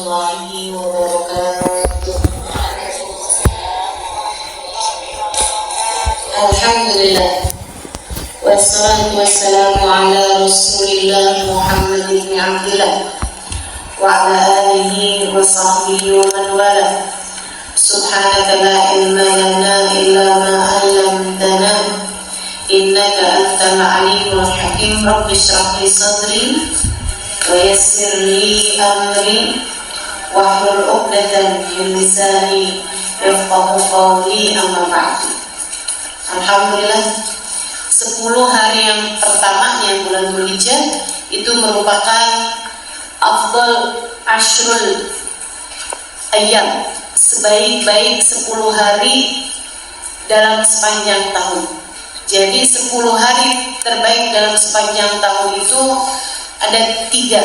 Warahmatullahi wabarakatuh. Alhamdulillah wassalatu wassalamu ala Rasulillah Muhammad ibn Abdillah wa ala alihi wa sahbihi wa man wala. Subhanaka la ilma lana illa ma 'allamtana innaka antal alimul hakim. Rabbi shrah li sadri wa yassir li amri wahlul 'uqdatam min lisani yafqahu qawli, amma ba'du. Alhamdulillah, 10 hari yang pertamanya bulan Dzulhijjah itu merupakan afdal ashrul ayyam, sebaik-baik 10 hari dalam sepanjang tahun. Jadi 10 hari terbaik dalam sepanjang tahun itu ada 3,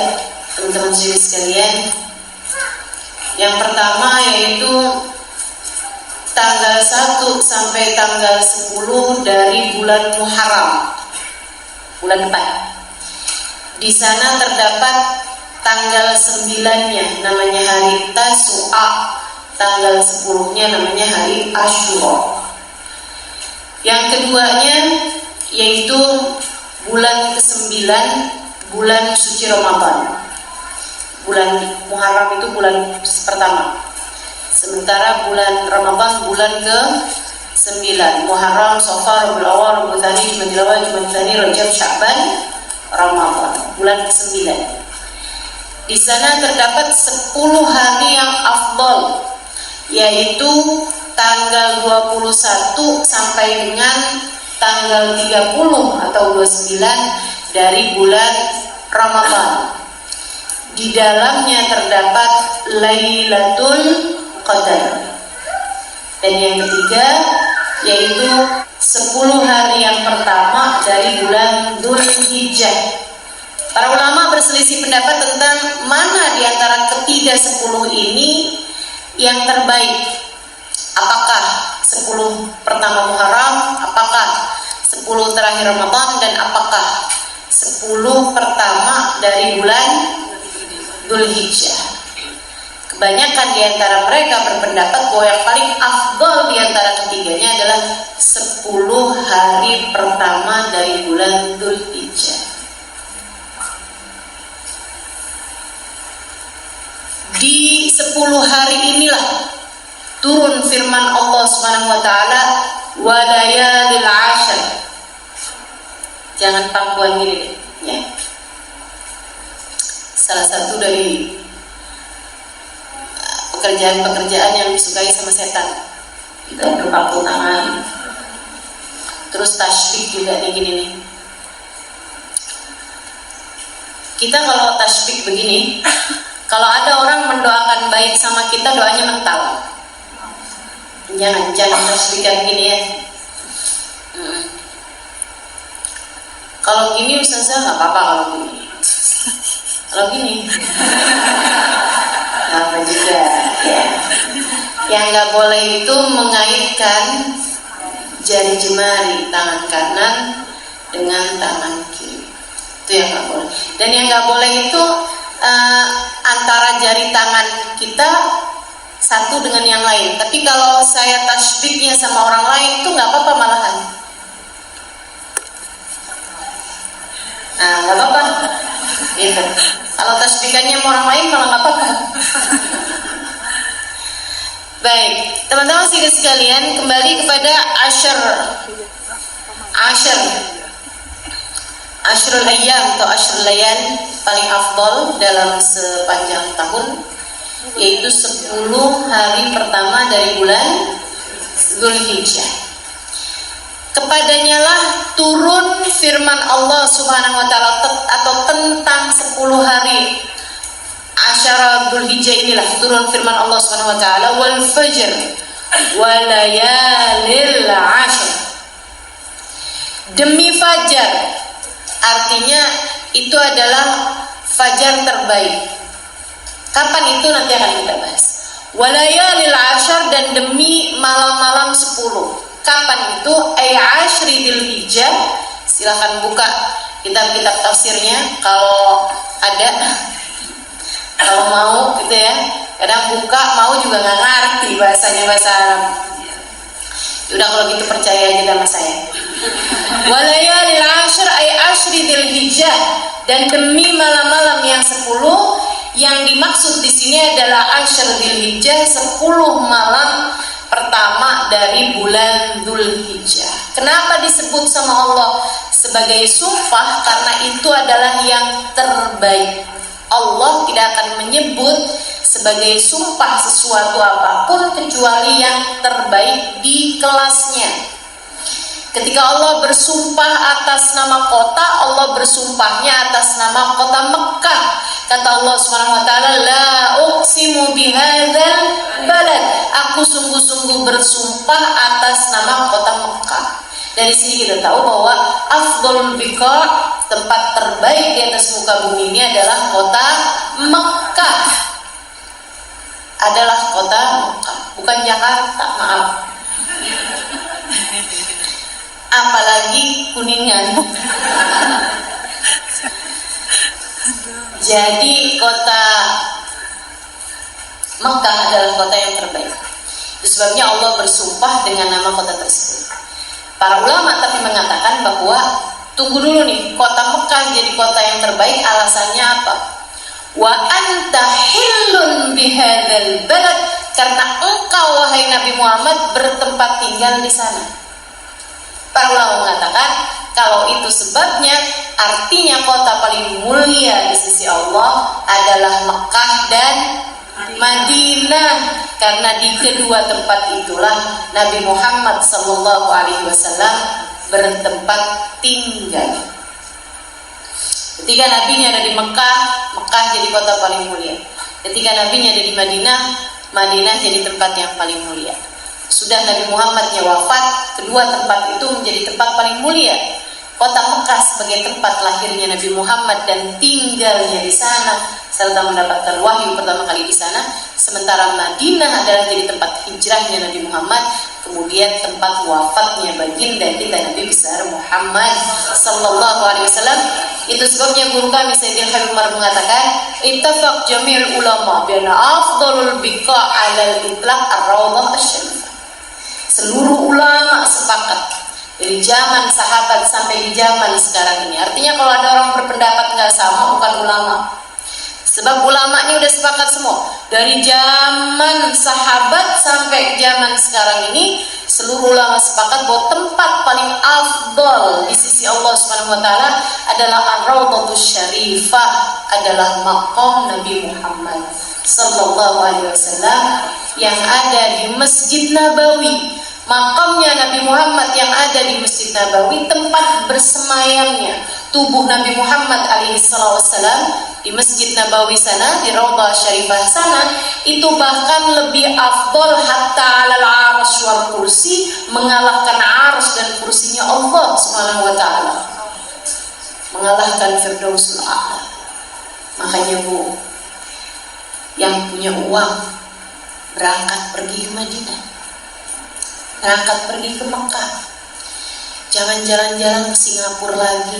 teman-teman sekalian. Yang pertama yaitu tanggal 1 sampai tanggal 10 dari bulan Muharram, bulan depan. Di sana terdapat tanggal 9-nya namanya hari Tasu'a, tanggal 10-nya namanya hari Asyura. Yang keduanya yaitu bulan ke-9, bulan suci Ramadan. Bulan Muharram itu bulan pertama, sementara bulan Ramadan bulan ke-9. Muharram, Safar, Rabiul Awwal, Rabiul Tsani, Jumadil Awwal, Jumadil Tsani, Rajab, Sya'ban, Ramadan, bulan ke-9. Di sana terdapat 10 hari yang afdal, yaitu tanggal 21 sampai dengan tanggal 30 atau 29 dari bulan Ramadan. Di dalamnya terdapat Lailatul Qadar. Dan yang ketiga yaitu 10 hari yang pertama dari bulan Dzulhijjah. Para ulama berselisih pendapat tentang mana di antara ketiga 10 ini yang terbaik. Apakah 10 pertama Muharram, apakah 10 terakhir Ramadan, dan apakah 10 pertama dari bulan Dzulhijjah. Kebanyakan di antara mereka berpendapat bahwa yang paling afdal di antara ketiganya adalah 10 hari pertama dari bulan Dzulhijjah. Di 10 hari inilah turun firman Allah Subhanahu wa taala, wa layalil 'ashr. Jangan pangkuan gini deh, ya. Salah satu dari pekerjaan-pekerjaan yang disukai sama setan, kita berpaku tangan, terus tasbih juga nih, gini nih. Kita kalau tasbih begini, kalau ada orang mendoakan baik sama kita, doanya mental. Jangan tasbihkan gini ya. Kalau gini ustazah nggak apa-apa kalau gini. Kalau gini apa juga ya. Yang nggak boleh itu mengaitkan jari jemari tangan kanan dengan tangan kiri, itu yang nggak boleh. Dan yang nggak boleh itu antara jari tangan kita satu dengan yang lain. Tapi kalau saya tasbihnya sama orang lain itu nggak apa-apa malahan. Nah, nggak apa-apa gitu. Kalau tasbihkannya sama orang lain malah nggak apa-apa. Baik, teman-teman sekalian, kembali kepada Ashrul Ayyam atau Ashrul Layal paling afdal dalam sepanjang tahun, yaitu 10 hari pertama dari bulan Dzulhijjah. Kepadanya lah turun firman Allah Subhanahu wa taala atau tentang 10 hari Asyara Dzulhijjah inilah turun firman Allah Subhanahu wa taala, wal fajr wa layalil 'ashr. Demi fajar, artinya itu adalah fajar terbaik. Kapan itu nanti akan kita bahas. Wa layalil 'ashr, dan demi malam-malam 10. Kapan itu? Ashri Dzulhijjah. Silakan buka kitab-kitab tafsirnya kalau ada. Kalau mau gitu ya, kadang buka mau juga nggak ngerti bahasa Arab. Udah kalau gitu percaya aja sama saya. Walayalil ashr ay ashri dzulhijjah, dan demi malam-malam yang 10, yang dimaksud di sini adalah ashr dzulhijjah, 10 malam pertama dari bulan Dzulhijjah. Kenapa disebut sama Allah sebagai sumpah? Karena itu adalah yang terbaik. Allah tidak akan menyebut sebagai sumpah sesuatu apapun kecuali yang terbaik di kelasnya. Ketika Allah bersumpah atas nama kota, Allah bersumpahnya atas nama kota Mekah. Kata Allah Subhanahu wa taala, la uqsimu bihadzal balad. Aku sungguh-sungguh bersumpah atas nama kota Mekah. Dari sini kita tahu bahwa afdhalul biqa', tempat terbaik di atas muka bumi ini adalah kota Mekah. Adalah kota Mekah, bukan Jakarta, maaf. Apalagi Kuningan. Jadi kota Mekah adalah kota yang terbaik. Itu sebabnya Allah bersumpah dengan nama kota tersebut. Para ulama tapi mengatakan bahwa tunggu dulu nih, kota Mekah jadi kota yang terbaik, alasannya apa? Wa anta hillun bihadzal balad, karena engkau wahai Nabi Muhammad bertempat tinggal di sana. Para ulama mengatakan kalau itu sebabnya, artinya kota paling mulia di sisi Allah adalah Mekah dan Madinah, karena di kedua tempat itulah Nabi Muhammad SAW bertempat tinggal. Ketika nabinya ada di Mekah, Mekah jadi kota paling mulia. Ketika nabinya ada di Madinah, Madinah jadi tempat yang paling mulia. Sudah Nabi Muhammadnya wafat, kedua tempat itu menjadi tempat paling mulia. Kota Mekah sebagai tempat lahirnya Nabi Muhammad dan tinggalnya di sana serta mendapatkan wahyu pertama kali di sana. Sementara Madinah adalah jadi tempat hijrahnya Nabi Muhammad, kemudian tempat wafatnya baginda kita Nabi besar Muhammad sallallahu alaihi wasallam. Itu sebabnya guru kami Sayyidil Habib Umar mengatakan, ittafaq jami'ul ulama bi anna afdhalul biqa' 'alal itlaq ar-raudhah asy-syarifah. Seluruh ulama sepakat dari zaman sahabat sampai di zaman sekarang ini. Artinya kalau ada orang berpendapat nggak sama, bukan ulama. Sebab ulama ini udah sepakat semua. Dari zaman sahabat sampai zaman sekarang ini, seluruh ulama sepakat bahwa tempat paling afdal di sisi Allah Subhanahu wa taala adalah Ar-Raudhatus Syarifah, adalah maqam Nabi Muhammad sallallahu alaihi wasallam yang ada di Masjid Nabawi. Makamnya Nabi Muhammad yang ada di Masjid Nabawi, tempat bersemayamnya tubuh Nabi Muhammad alaihi wassalam di Masjid Nabawi sana, di Raudhah Syarifah sana, itu bahkan lebih afdol hatta alal arsy wal kursi, mengalahkan arsy dan kursinya Allah Subhanahu wa taala, mengalahkan Firdausul A'la. Makanya Bu, yang punya uang berangkat pergi ke Madinah, berangkat pergi ke Mekah, jangan jalan-jalan ke Singapura lagi,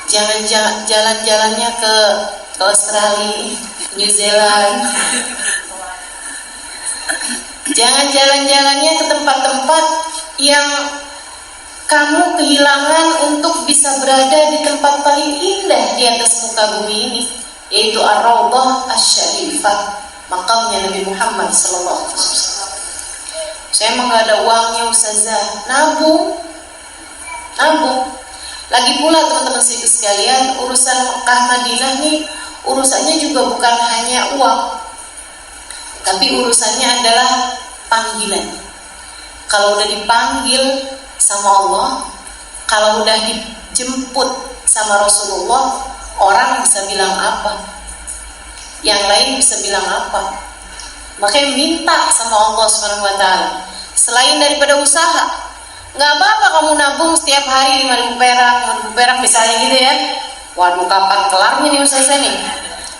jangan jalan-jalannya ke Australia, New Zealand, jangan jalan-jalannya ke tempat-tempat yang kamu kehilangan untuk bisa berada di tempat paling indah di atas muka bumi ini, yaitu Ar-Raudhah Asy-Syarifah, makamnya Nabi Muhammad sallallahu alaihi wasallam. Saya emang gak ada uangnya Ustazah, nabung. Lagi pula teman-teman sekalian, urusan Mekah Madinah nih urusannya juga bukan hanya uang, tapi urusannya adalah panggilan. Kalau udah dipanggil sama Allah, kalau udah dijemput sama Rasulullah, orang bisa bilang apa? Yang lain bisa bilang apa? Makanya minta sama Allah Subhanahu wa taala. Selain daripada usaha, nggak apa-apa kamu nabung setiap hari 5.000 perak misalnya gitu ya. Waduh, kapan kelarnya nih Ustazah nih?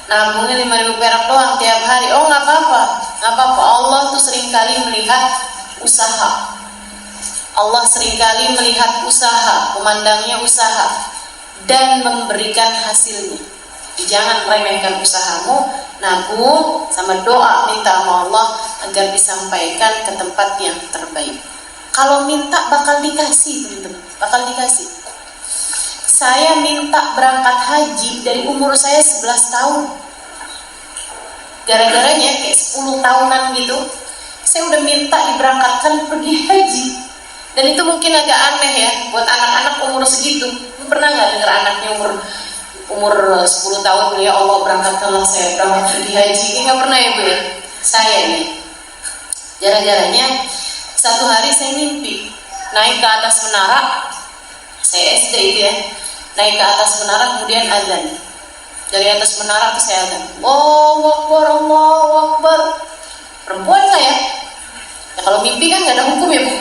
Nabungnya 5.000 perak doang tiap hari. Oh, nggak apa-apa. Allah tuh seringkali melihat usaha. Allah seringkali melihat usaha, memandangnya usaha dan memberikan hasilnya. Jangan remehkan usahamu, nabung sama doa, minta sama Allah agar disampaikan ke tempat yang terbaik. Kalau minta bakal dikasih, teman-teman, bakal dikasih. Saya minta berangkat haji dari umur saya 11 tahun. Gara-garanya kayak 10 tahunan gitu, saya udah minta diberangkatkan pergi haji. Dan itu mungkin agak aneh ya buat anak-anak umur segitu. Lu pernah nggak dengar anaknya umur 10 tahun, ya Allah berangkatkanlah saya berangkat pergi haji? Nggak pernah ya Bu ya? Saya nih, gara-garanya satu hari saya mimpi naik ke atas menara. Saya SD itu ya, naik ke atas menara kemudian azan. Dari atas menara ke saya azan, Allahu Akbar, Allahu Akbar. Perempuan lah ya. Ya kalau mimpi kan nggak ada hukum ya Bu.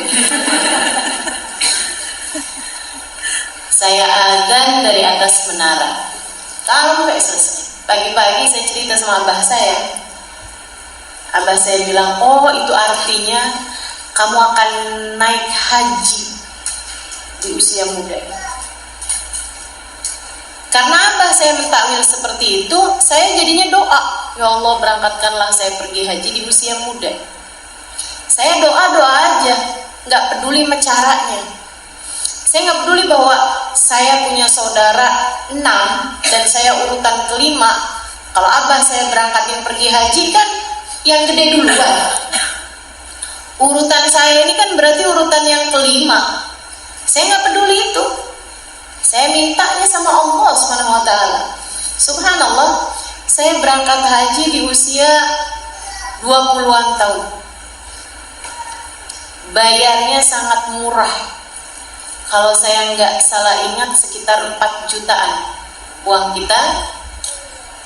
Saya azan dari atas menara sampai selesai. Pagi-pagi saya cerita sama abah saya. Abah saya bilang, oh itu artinya kamu akan naik haji di usia muda. Karena abah saya mentakwil seperti itu, saya jadinya doa, ya Allah berangkatkanlah saya pergi haji di usia muda. Saya doa-doa aja, nggak peduli sama caranya. Saya nggak peduli bahwa saya punya saudara 6 dan saya urutan kelima. Kalau abah saya berangkatin pergi haji kan yang gede duluan. Urutan saya ini kan berarti urutan yang kelima. Saya nggak peduli itu. Saya mintanya sama Allah Subhanahu wa taala. Subhanallah, saya berangkat haji di usia 20-an tahun. Bayarnya sangat murah. Kalau saya nggak salah ingat sekitar 4 jutaan uang kita,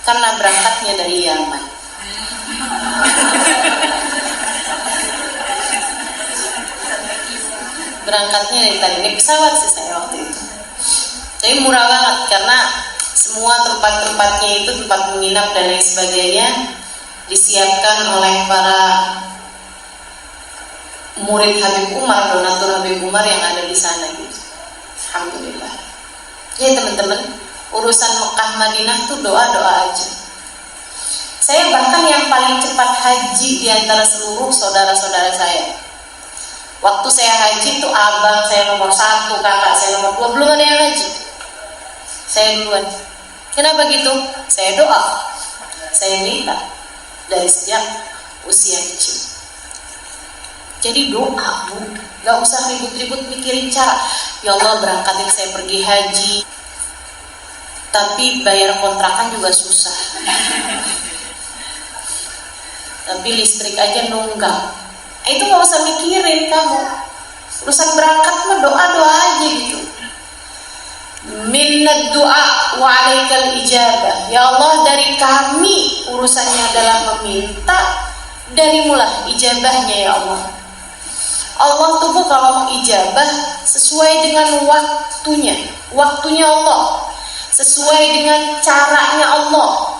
karena berangkatnya dari Yaman. Berangkatnya dari tadi naik pesawat sih saya waktu itu. Tapi murah banget karena semua tempat-tempatnya itu tempat menginap dan lain sebagainya disiapkan oleh para murid Habib Umar, donatur Habib Umar yang ada di sana gitu. Alhamdulillah. Ya teman-teman, urusan Mekah Madinah tuh doa-doa aja. Saya bahkan yang paling cepat haji di antara seluruh saudara-saudara saya. Waktu saya haji tuh abang saya nomor 1, kakak saya nomor 2, belum ada yang haji. Saya duluan. Kenapa gitu? Saya doa, saya minta dari sejak usia kecil. Jadi doa Bu, gak usah ribut-ribut mikirin cara. Ya Allah berangkatin saya pergi haji, tapi bayar kontrakan juga susah. Tapi listrik aja nunggak. Itu gak usah mikirin kamu. Urusan berangkat mah doa-doa aja gitu. Minnad du'a wa 'alaikal ijabah. Ya Allah, dari kami urusannya adalah meminta, darimulah ijabahnya ya Allah. Allah tuh Bu kalau mau ijabah sesuai dengan waktunya. Waktunya Allah sesuai dengan caranya Allah.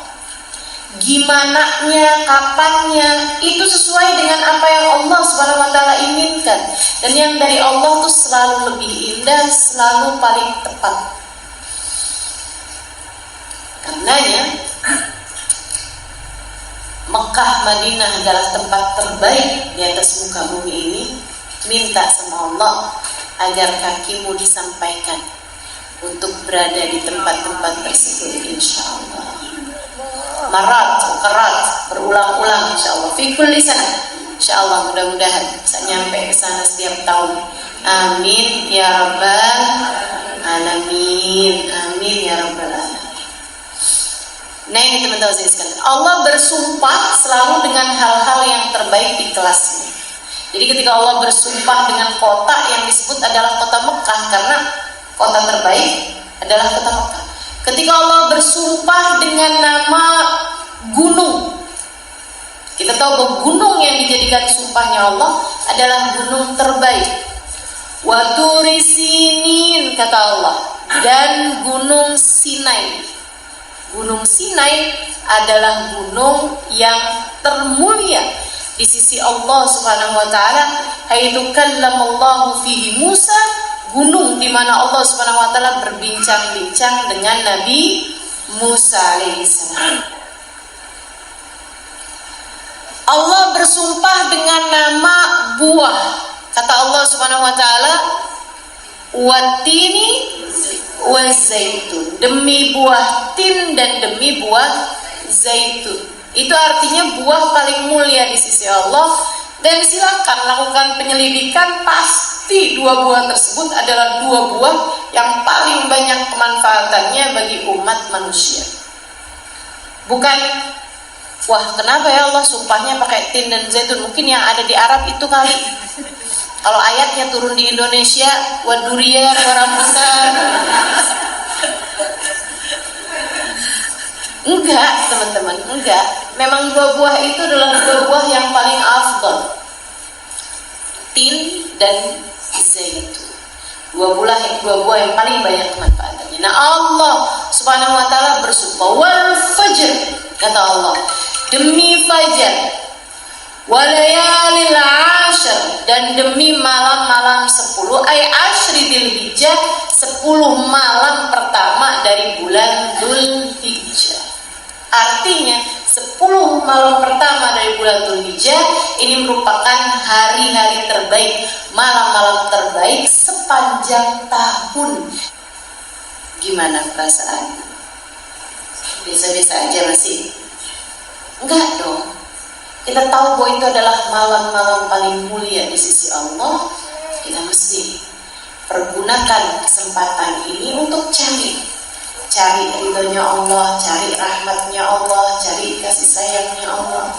Gimananya, kapannya, itu sesuai dengan apa yang Allah Subhanahu wa taala inginkan. Dan yang dari Allah tuh selalu lebih indah, selalu paling tepat. Karenanya Mekah Madinah adalah tempat terbaik di atas muka bumi ini. Minta sama Allah agar kakimu disampaikan untuk berada di tempat-tempat tersebut insyaallah. Karat berulang-ulang insyaallah. Fi kulli sana. Insyaallah mudah-mudahan bisa nyampe ke sana setiap tahun. Amin ya rabbal alamin. Amin ya rabbal alamin. Nah ini teman-teman sekalian, Allah bersumpah selalu dengan hal-hal yang terbaik di kelasnya. Jadi ketika Allah bersumpah dengan kota yang disebut adalah kota Mekah, karena kota terbaik adalah kota Mekah. Ketika Allah bersumpah dengan nama gunung, kita tahu bahwa gunung yang dijadikan sumpahnya Allah adalah gunung terbaik. Wa turi sinin kata Allah, dan gunung Sinai. Gunung Sinai adalah gunung yang termulia di sisi Allah Subhanahu wa taala. Haitsu kallamallahu fihi Musa, gunung di mana Allah Subhanahu wa taala berbincang-bincang dengan Nabi Musa alaihissalam. Allah bersumpah dengan nama buah. Kata Allah Subhanahu wa taala, "Wattini wazaitun." Demi buah tin dan demi buah zaitun. Itu artinya buah paling mulia di sisi Allah. Dan silakan lakukan penyelidikan, pasti dua buah tersebut adalah dua buah yang paling banyak kemanfaatannya bagi umat manusia. Bukan, wah kenapa ya Allah sumpahnya pakai tin dan zaitun, mungkin yang ada di Arab itu kali. Kalau ayatnya turun di Indonesia, wadurian, warambutan. Enggak, teman-teman, enggak. Memang dua buah itu adalah dua buah yang paling afdal. Tin dan zaitun. Dua buah yang paling banyak manfaatnya. Nah, Allah Subhanahu wa taala bersumpah, wal fajr, kata Allah, demi fajar, walayalil ashr, dan demi malam-malam 10, ay ashri dzulhijjah, 10 malam pertama dari bulan Dzulhijjah. Artinya 10 malam pertama dari bulan Dzulhijjah ini merupakan hari-hari terbaik, malam-malam terbaik sepanjang tahun. Gimana perasaan? Biasa-biasa aja masih? Enggak dong. Kita tahu bahwa itu adalah malam-malam paling mulia di sisi Allah. Kita mesti pergunakan kesempatan ini untuk cari ridhonya Allah, cari rahmatnya Allah, cari kasih sayangnya Allah,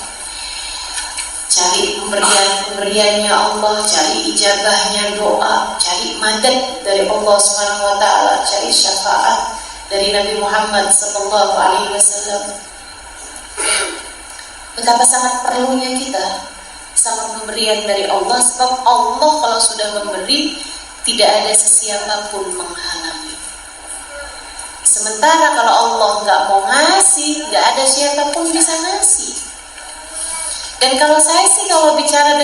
cari pemberiannya Allah, cari ijabahnya doa, cari madad dari Allah Subhanahu wa taala, cari syafaat dari Nabi Muhammad sallallahu alaihi wasallam. Betapa sangat perlunya kita sama pemberian dari Allah, sebab Allah kalau sudah memberi tidak ada sesiapa pun menghalangi. Sementara kalau Allah nggak mau ngasih, nggak ada siapapun bisa ngasih. Dan kalau saya sih kalau bicara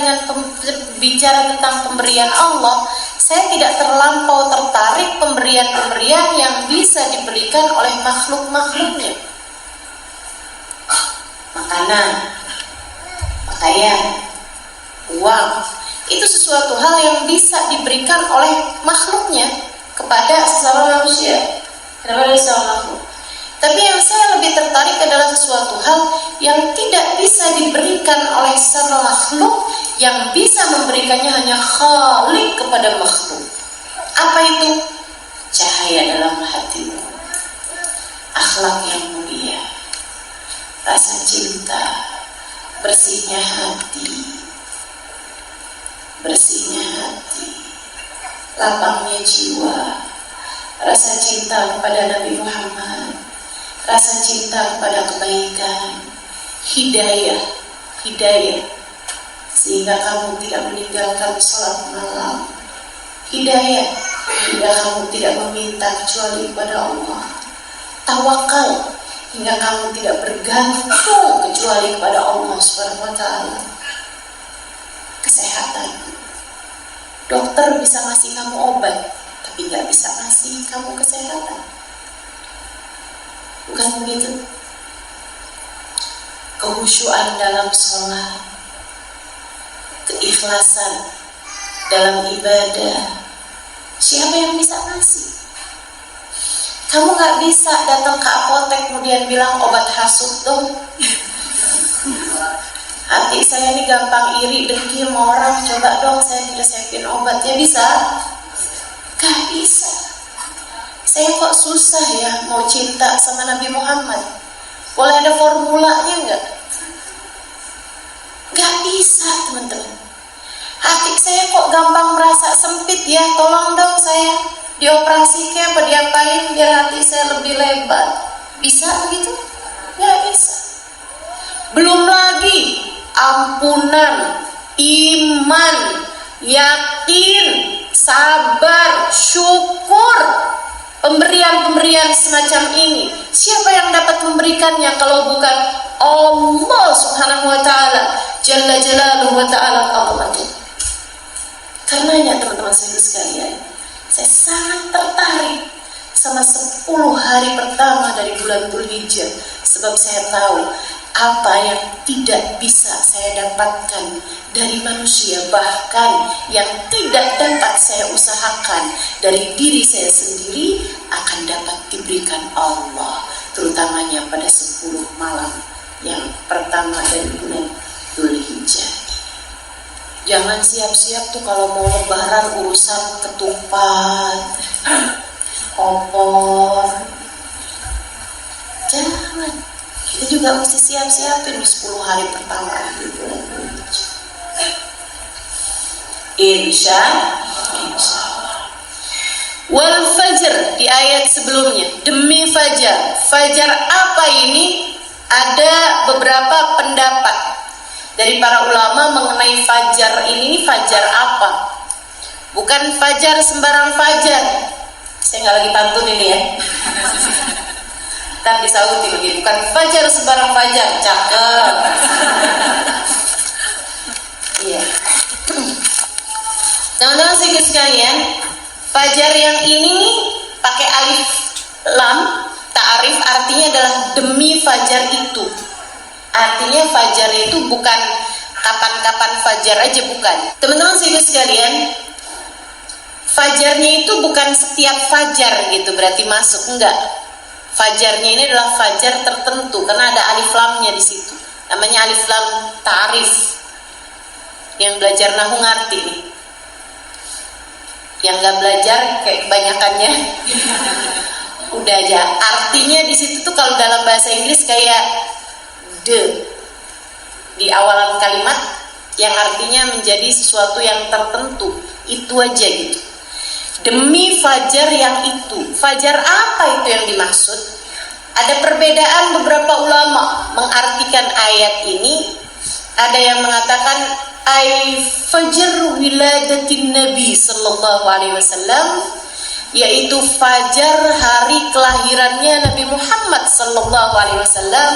tentang pemberian Allah, saya tidak terlampau tertarik pemberian-pemberian yang bisa diberikan oleh makhluk-makhluknya. Makanan, pakaian, uang, itu sesuatu hal yang bisa diberikan oleh makhluknya kepada sesama manusia. Tapi yang saya lebih tertarik adalah sesuatu hal yang tidak bisa diberikan oleh sesama makhluk, yang bisa memberikannya hanya Khalik kepada makhluk. Apa itu? Cahaya dalam hatimu, akhlak yang mulia, rasa cinta, bersihnya hati, lapangnya jiwa, rasa cinta kepada Nabi Muhammad, rasa cinta kepada kebaikan, hidayah, sehingga kamu tidak meninggalkan salat malam, hidayah, hingga kamu tidak meminta kecuali kepada Allah, tawakal, hingga kamu tidak bergantung kecuali kepada Allah Subhanahu wa taala, kesehatan, dokter bisa ngasih kamu obat, tapi nggak bisa ngasih kamu kesehatan. Bukan begitu? Kehusyuan dalam sholat, keikhlasan dalam ibadah, siapa yang bisa ngasih? Kamu nggak bisa datang ke apotek kemudian bilang obat hasut dong. Hati saya ini gampang iri, dengki sama orang, coba dong saya diresepin obat. Ya bisa? Gak bisa. Saya kok susah ya mau cinta sama Nabi Muhammad. Boleh ada formulanya gak? Gak bisa, teman-teman. Hati saya kok gampang merasa sempit ya, tolong dong saya dioperasi kayak apa diapain biar hati saya lebih lebar. Bisa begitu? Gak bisa. Belum lagi ampunan, iman, yakin, sabar, syukur, pemberian-pemberian semacam ini. Siapa yang dapat memberikannya kalau bukan Allah Subhanahu wa taala, Jalla Jalaluhu wa ta'ala azamatuh. Karenanya teman-teman saya sekalian, saya sangat tertarik sama 10 hari pertama dari bulan Dzulhijjah, sebab saya tahu apa yang tidak bisa saya dapatkan dari manusia, bahkan yang tidak dapat saya usahakan dari diri saya sendiri, akan dapat diberikan Allah, terutamanya pada 10 malam yang pertama dari bulan Dzulhijjah. Jangan siap-siap tuh kalau mau lebaran urusan ketupat, opor. Jangan. Kita juga mesti siap-siapin di 10 hari pertama di bulan Dzulhijjah. Insya Allah. Wal fajr di ayat sebelumnya, demi fajar. Fajar apa ini? Ada beberapa pendapat dari para ulama mengenai fajar ini. Fajar apa? Bukan fajar sembarang fajar. Saya nggak lagi pantun ini ya. Ntar disauti lagi. Bukan fajar sembarang fajar. Cakep. Iya. Teman-teman sekalian, fajar yang ini pakai alif lam ta'arif, artinya adalah demi fajar itu. Artinya fajar itu bukan kapan-kapan fajar aja, bukan. Teman-teman sekalian, fajarnya itu bukan setiap fajar gitu berarti masuk, enggak. Fajarnya ini adalah fajar tertentu karena ada alif lamnya di situ. Namanya alif lam ta'arif. Yang belajar nahu ngerti nih. Yang nggak belajar kayak kebanyakannya udah aja. Artinya di situ tuh kalau dalam bahasa Inggris kayak the di awalan kalimat yang artinya menjadi sesuatu yang tertentu, itu aja gitu. Demi fajar yang itu. Fajar apa itu yang dimaksud? Ada perbedaan beberapa ulama mengartikan ayat ini. Ada yang mengatakan ay fajar wiladatin Nabi sallallahu alaihi wasallam, yaitu fajar hari kelahirannya Nabi Muhammad sallallahu alaihi wasallam,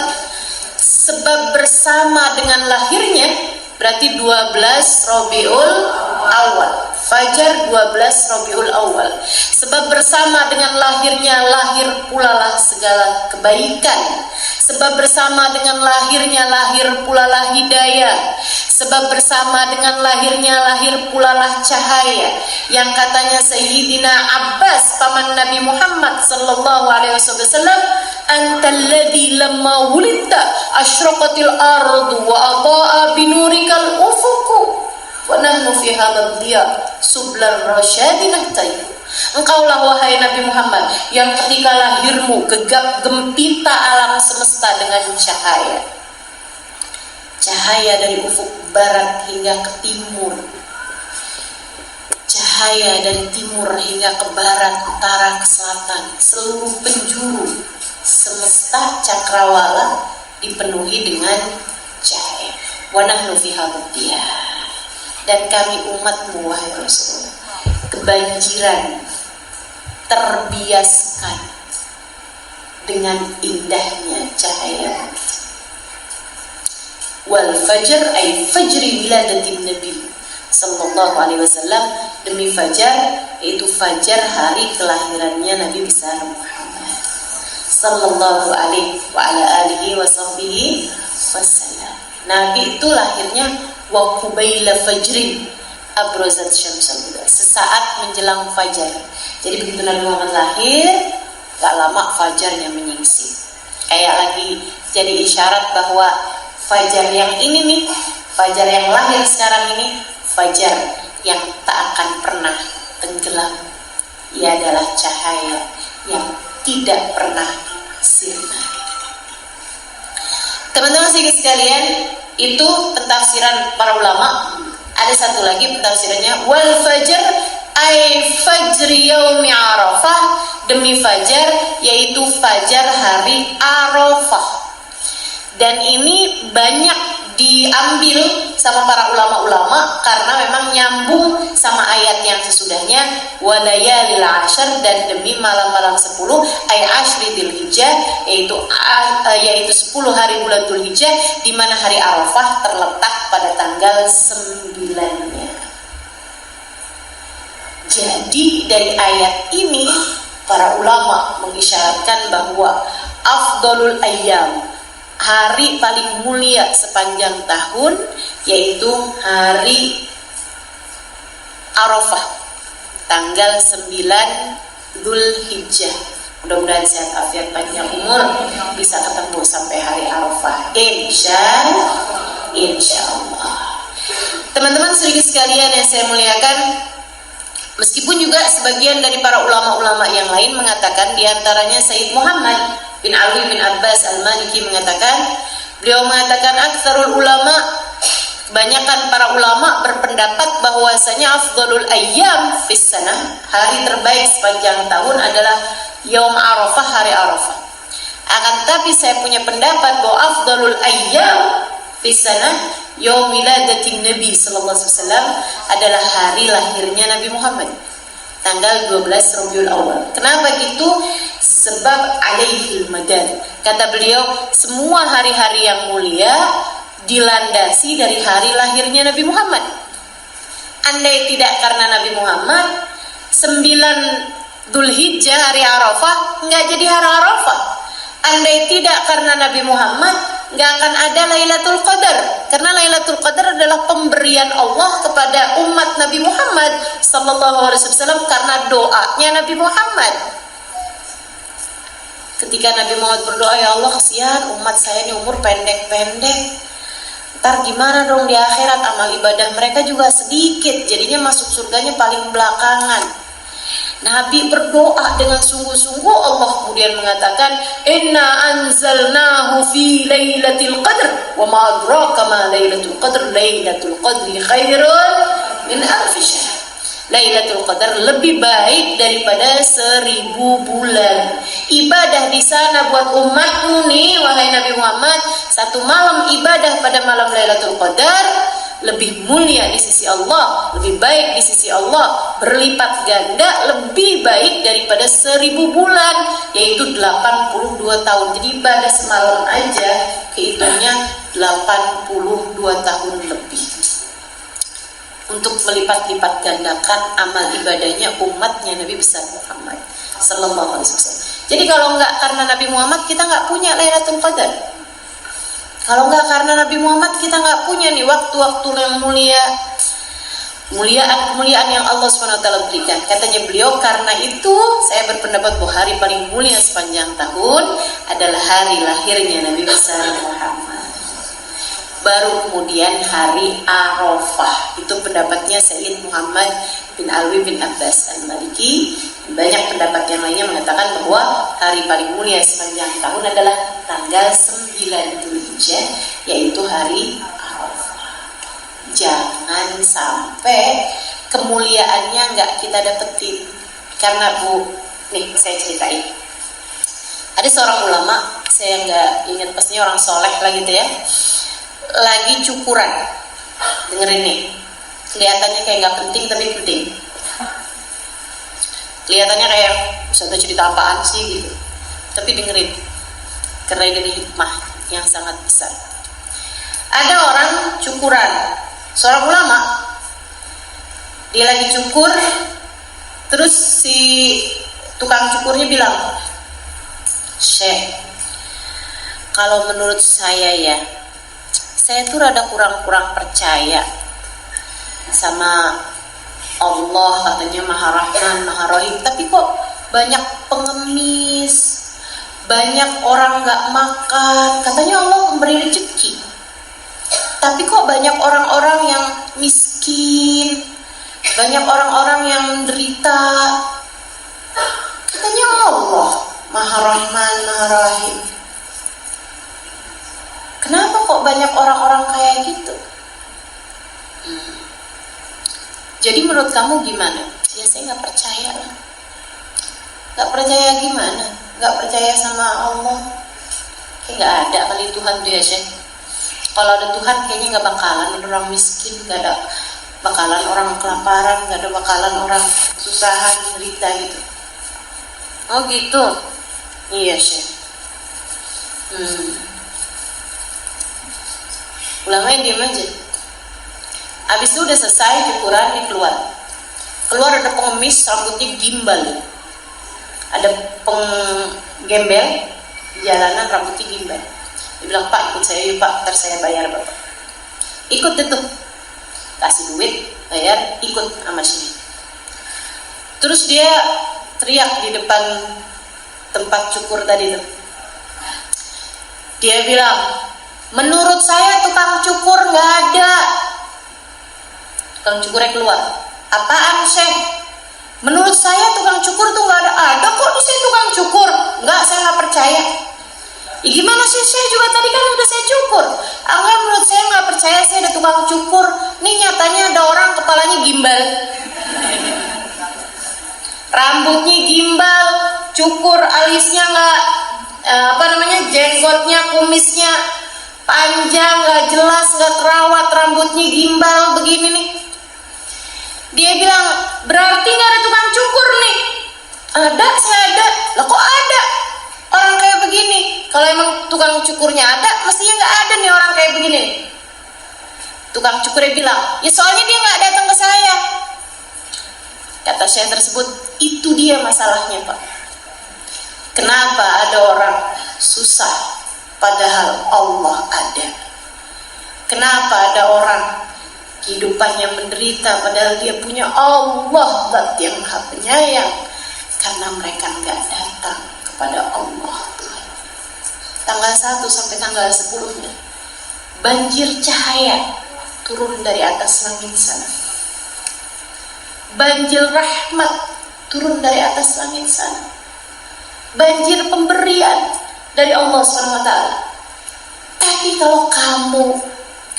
sebab bersama dengan lahirnya berarti 12 Rabiul Awal. Fajar 12 Rabiul Awal. Sebab bersama dengan lahirnya lahir pula lah segala kebaikan. Sebab bersama dengan lahirnya lahir pula lah hidayah. Sebab bersama dengan lahirnya lahir pula lah cahaya. Yang katanya Sayyidina Abbas paman Nabi Muhammad sallallahu alaihi wasallam, antal ladzi lamma wulidta asyraqatil ardu wa adaa binurikal ufuqu wa nahnu fi hadzal diya sublar rasyadin nahtayyu. Engkaulah wahai Nabi Muhammad yang ketika lahirmu gegap gempita alam semesta dengan cahaya. Cahaya dari ufuk barat hingga ke timur. Cahaya dari timur hingga ke barat, utara, ke selatan. Seluruh penjuru semesta cakrawala dipenuhi dengan cahaya. Wa nahnu fi hadzal diya. Dan kami umatmu wahai Rasulullah kebanjiran, terbiaskan dengan indahnya cahaya. Wal fajr ay fajri wiladatin Nabi sallallahu alaihi wasallam, demi fajar yaitu fajar hari kelahirannya Nabi besar Muhammad sallallahu alaihi wa ala alihi wa sahbihi wasallam. Nabi itu lahirnya wa qubaila fajrin abrazat syamsul huda, sesaat menjelang fajar. Jadi begitu Nabi Muhammad lahir, gak lama fajarnya menyingsing. Kayak lagi jadi isyarat bahwa fajar yang ini nih, fajar yang lahir sekarang ini, fajar yang tak akan pernah tenggelam. Ia adalah cahaya yang tidak pernah sirna. Teman-teman sekalian, itu pentafsiran para ulama. Ada satu lagi pentafsirannya, wal fajr ay fajri yaumi Arafah, demi fajar yaitu fajar hari Arafah. Dan ini banyak diambil sama para ulama-ulama karena memang nyambung sama ayat yang sesudahnya, walayalil ashar, dan demi malam-malam 10 ay ashri Dzulhijjah, yaitu 10 hari bulan Dzulhijjah, di mana hari Arafah terletak pada tanggal 9-nya. Jadi dari ayat ini para ulama mengisyaratkan bahwa afdalul ayyam, hari paling mulia sepanjang tahun, yaitu hari Arafah, tanggal 9 Dzulhijjah. Mudah-mudahan sehat afiat panjang umur, bisa ketemu sampai hari Arafah, insya Allah. Teman-teman sedikit sekalian yang saya muliakan, meskipun juga sebagian dari para ulama-ulama yang lain mengatakan, diantaranya Sayyid Muhammad bin Alwi bin Abbas Al-Maliki mengatakan, beliau mengatakan aktsarul ulama, kebanyakan para ulama berpendapat bahwasanya afdalul ayyam fis sanah, hari terbaik sepanjang tahun adalah Yaum Arafah, hari Arafah. Akan tapi saya punya pendapat bahwa afdalul ayyam fis sanah Yaum wiladatin Nabi sallallahu alaihi wasallam adalah hari lahirnya Nabi Muhammad, tanggal 12 Rabiul Awal. Kenapa gitu? Sebab alaihil madad. Kata beliau, semua hari-hari yang mulia dilandasi dari hari lahirnya Nabi Muhammad. Andai tidak karena Nabi Muhammad, 9 Dzulhijjah hari Arafah nggak jadi hari Arafah. Andai tidak karena Nabi Muhammad, nggak akan ada Lailatul Qadar. Karena Lailatul Qadar adalah pemberian Allah kepada umat Nabi Muhammad sallallahu alaihi wasallam karena doanya Nabi Muhammad. Ketika Nabi Muhammad berdoa, ya Allah, kasihan umat saya ini umur pendek-pendek, ntar gimana dong di akhirat, amal ibadah mereka juga sedikit, jadinya masuk surganya paling belakangan. Nabi berdoa dengan sungguh-sungguh, Allah kemudian mengatakan, inna anzalnahu fi lailatul qadr wa ma adraka ma lailatul qadr, lailatul qadri khairun min alfi syahr. Lailatul Qadar lebih baik daripada 1000 bulan. Ibadah di sana buat umatmu nih, wahai Nabi Muhammad, satu malam ibadah pada malam Lailatul Qadar lebih mulia di sisi Allah, lebih baik di sisi Allah, berlipat ganda, lebih baik daripada 1000 bulan, yaitu 82 tahun. Jadi ibadah semalam aja kehitungnya 82 tahun lebih. Untuk melipat-lipat gandakan amal ibadahnya umatnya Nabi besar Muhammad sallallahu alaihi wasallam. Jadi kalau enggak karena Nabi Muhammad, kita enggak punya Lailatul Qadar. Kalau enggak karena Nabi Muhammad, kita enggak punya nih waktu-waktu yang mulia, kemuliaan yang Allah SWT berikan. Katanya beliau, karena itu saya berpendapat bahwa hari paling mulia sepanjang tahun adalah hari lahirnya Nabi besar Muhammad. Baru kemudian hari Arafah, itu pendapatnya Sayyid Muhammad bin Alwi bin Abbas Al-Maliki. Banyak pendapat yang lainnya mengatakan bahwa hari paling mulia sepanjang tahun adalah tanggal 9 Dzulhijjah, yaitu hari Arafah. Jangan sampai kemuliaannya nggak kita dapetin. Karena nih saya ceritain, ada seorang ulama, saya nggak ingat pastinya, orang soleh lah gitu ya, lagi cukuran. Dengerin nih, kelihatannya kayak nggak penting tapi penting. Kelihatannya kayak usah cerita apaan sih gitu, tapi dengerin, karena ini hikmah yang sangat besar. Ada orang cukuran, seorang ulama, dia lagi cukur, terus si tukang cukurnya bilang, Syekh, kalau menurut saya ya, saya tuh rada kurang percaya sama Allah, katanya Maha Rahman, Maha Rahim, tapi kok banyak pengemis, banyak orang gak makan, katanya Allah memberi rezeki, tapi kok banyak orang-orang yang miskin, banyak orang-orang yang menderita, katanya Allah Maha Rahman, Maha Rahim. Kenapa kok banyak orang-orang kayak gitu? Jadi menurut kamu gimana? Ya saya gak percaya lah. Gak percaya gimana? Gak percaya sama Allah? Kayak gak ada kali Tuhan tuh ya Syekh. Kalau ada Tuhan kayaknya gak bakalan orang miskin, gak ada bakalan orang kelaparan, gak ada bakalan orang susahan, derita gitu. Oh gitu? Iya Syekh. Ulama yang diam aja. Habis itu udah selesai cukuran, dia keluar ada pengemis, rambutnya gimbal, ada penggembel di jalanan rambutnya gimbal. Dia bilang, Pak ikut saya yuk Pak, ntar saya bayar Bapak. Ikut itu, kasih duit, bayar, ikut sama sini. Terus dia teriak di depan tempat cukur tadi tuh. Dia bilang, menurut saya tukang cukur nggak ada. Tukang cukurnya keluar. Apaan Syekh? Menurut saya tukang cukur tuh nggak ada. Ada kok di sini tukang cukur. Nggak, saya nggak percaya. Ya gimana sih, saya juga tadi kan udah saya cukur. Enggak, menurut saya nggak percaya, saya ada tukang cukur. Nih nyatanya ada orang kepalanya gimbal. Rambutnya gimbal, cukur alisnya nggak jenggotnya, kumisnya panjang, nggak jelas, nggak terawat, rambutnya gimbal begini nih. Dia bilang, berarti nggak ada tukang cukur nih? Ada, saya ada. Lah kok ada orang kayak begini? Kalau emang tukang cukurnya ada, mestinya nggak ada nih orang kayak begini. Tukang cukurnya bilang, ya soalnya dia nggak datang ke saya. Kata Syekh tersebut, itu dia masalahnya Pak. Kenapa ada orang susah padahal Allah ada? Kenapa ada orang kehidupannya menderita padahal dia punya Allah Zat yang Maha Penyayang? Karena mereka nggak datang kepada Allah Tuhan. Tanggal 1 sampai tanggal 10-nya banjir cahaya turun dari atas langit sana. Banjir rahmat turun dari atas langit sana. Banjir pemberian dari Allah SWT. Tapi kalau kamu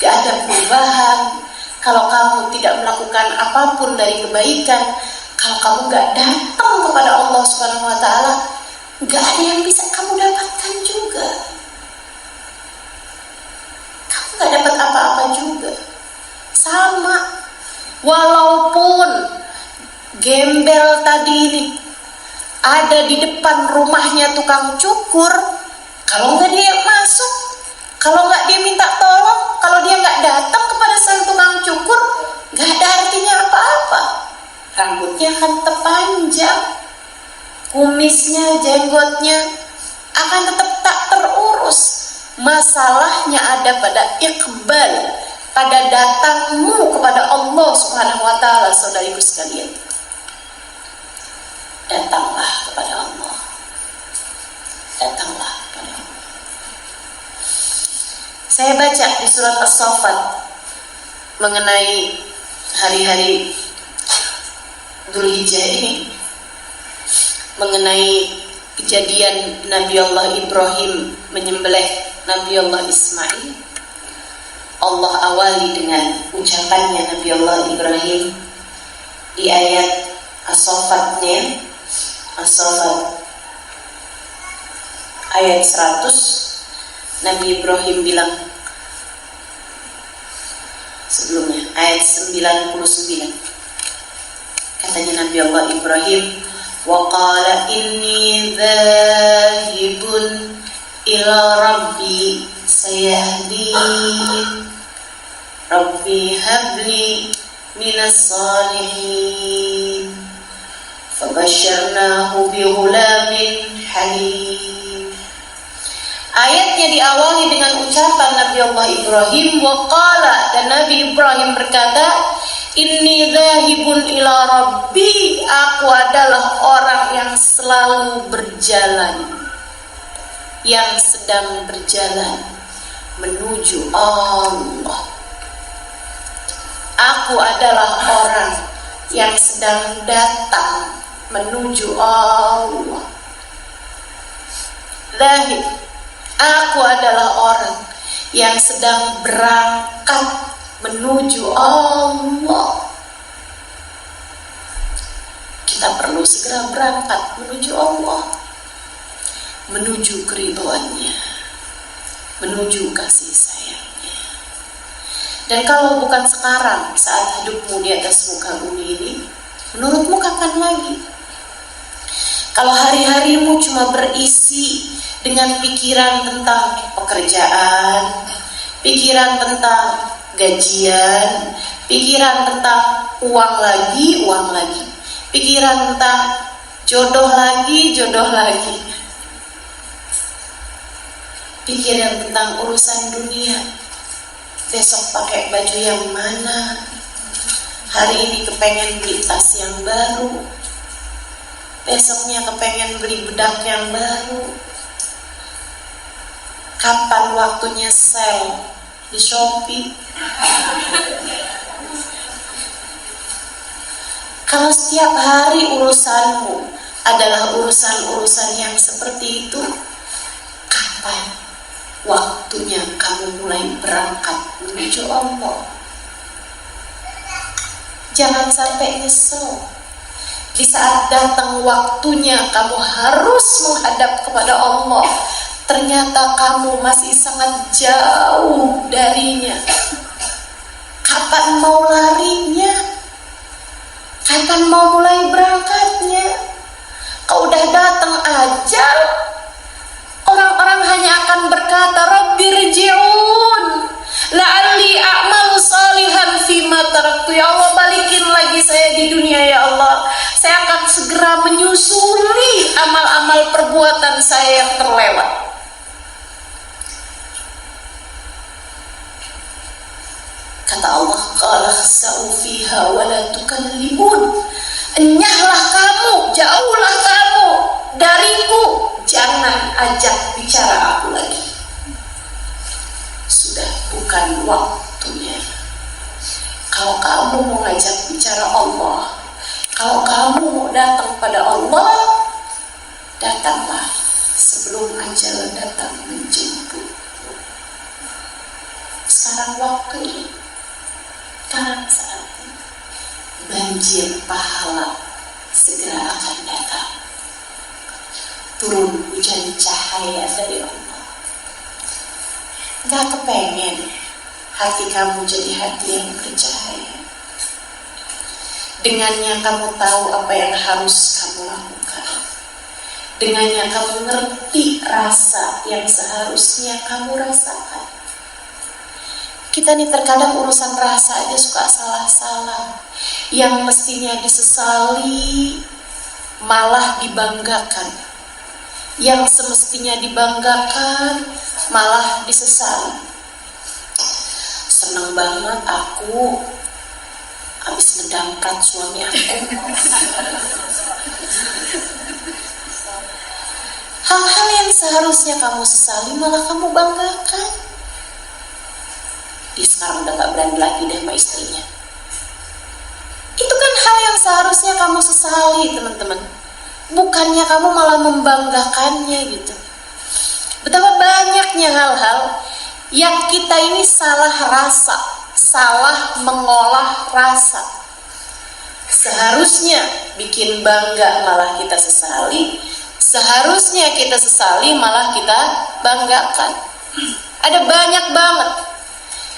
gak ada perubahan, kalau kamu tidak melakukan apapun dari kebaikan, kalau kamu gak datang kepada Allah SWT, gak ada yang bisa kamu dapatkan juga. Kamu gak dapat apa-apa juga. Sama, walaupun gembel tadi ini ada di depan rumahnya tukang cukur, kalau nggak dia masuk, kalau nggak dia minta tolong, kalau dia nggak datang kepada sang tukang cukur, nggak ada artinya apa-apa. Rambutnya akan terpanjang, kumisnya, jenggotnya akan tetap tak terurus. Masalahnya ada pada iqbal, pada datangmu kepada Allah Subhanahu wa Ta'ala. Saudariku sekalian, datanglah kepada Allah. Datanglah kepada Allah. Saya baca di surat As-Saffat mengenai hari-hari Dzulhijjah ini, mengenai kejadian Nabi Allah Ibrahim menyembelih Nabi Allah Ismail. Allah awali dengan ucapannya Nabi Allah Ibrahim di ayat As-Saffat ayat 100. Nabi Ibrahim bilang sebelumnya ayat 99, katanya Nabi Allah Ibrahim, wa qala inni dhahibun ila rabbi sayahdin rabbi habli minas salihin fabasyarnahu bighulamin halim. Ayatnya diawali dengan ucapan Nabi Allah Ibrahim, waqala, dan Nabi Ibrahim berkata, inni dhahibun ila rabbi, aku adalah orang yang selalu berjalan, yang sedang berjalan menuju Allah. Aku adalah orang yang sedang datang menuju Allah. Zahid, aku adalah orang yang sedang berangkat menuju Allah. Kita perlu segera berangkat menuju Allah, menuju keridhoannya, menuju kasih sayangnya. Dan kalau bukan sekarang, saat hidupmu di atas muka bumi ini, menurutmu kapan lagi? Kalau hari-harimu cuma berisi dengan pikiran tentang pekerjaan, pikiran tentang gajian, pikiran tentang uang lagi, pikiran tentang jodoh lagi, jodoh lagi. Pikiran tentang urusan dunia. Besok pakai baju yang mana? Hari ini kepengen beli tas yang baru, besoknya kepengen beli bedak yang baru. Kapan waktunya sale di Shopee? Kalau setiap hari urusanmu adalah urusan-urusan yang seperti itu, kapan waktunya kamu mulai berangkat menuju Allah? Jangan sampai nyesel. Di saat datang waktunya kamu harus menghadap kepada Allah, ternyata kamu masih sangat jauh darinya. Kapan mau larinya? Kapan mau mulai berangkatnya? Kalau udah datang ajal, orang-orang hanya akan berkata, Rabbirji'un la'alli a'malu salihan fima taraktu. Ya Allah, balikin lagi saya di dunia ya Allah. Saya akan segera menyusuli amal-amal perbuatan saya yang terlewat. Kata Allah, qala khsa'u fiha wa la tukallimun. Enyahlah kamu, jauhlah kamu dariku, jangan ajak bicara aku lagi. Sudah bukan waktunya. Kalau kamu mau ngajak bicara Allah, kalau kamu mau datang pada Allah, datanglah sebelum ajal datang menjemput. Sekarang waktunya, sekarang saatnya. Banjir pahala segera akan datang. Turun hujan cahaya dari Allah. Gak kepengen hati kamu jadi hati yang bercahaya. Dengannya kamu tahu apa yang harus kamu lakukan. Dengannya kamu ngerti rasa yang seharusnya kamu rasakan. Kita nih terkadang urusan rasa aja suka salah-salah. Yang mestinya disesali malah dibanggakan. Yang semestinya dibanggakan malah disesali. Seneng banget aku habis ngedamprat suami aku. Hal-hal yang seharusnya kamu sesali malah kamu banggakan. Dia sekarang udah gak berani lagi deh sama istrinya. Itu kan hal yang seharusnya kamu sesali, teman-teman. Bukannya kamu malah membanggakannya gitu. Betapa banyaknya hal-hal yang kita ini salah rasa, salah mengolah rasa. Seharusnya bikin bangga malah kita sesali. Seharusnya kita sesali malah kita banggakan. Ada banyak banget.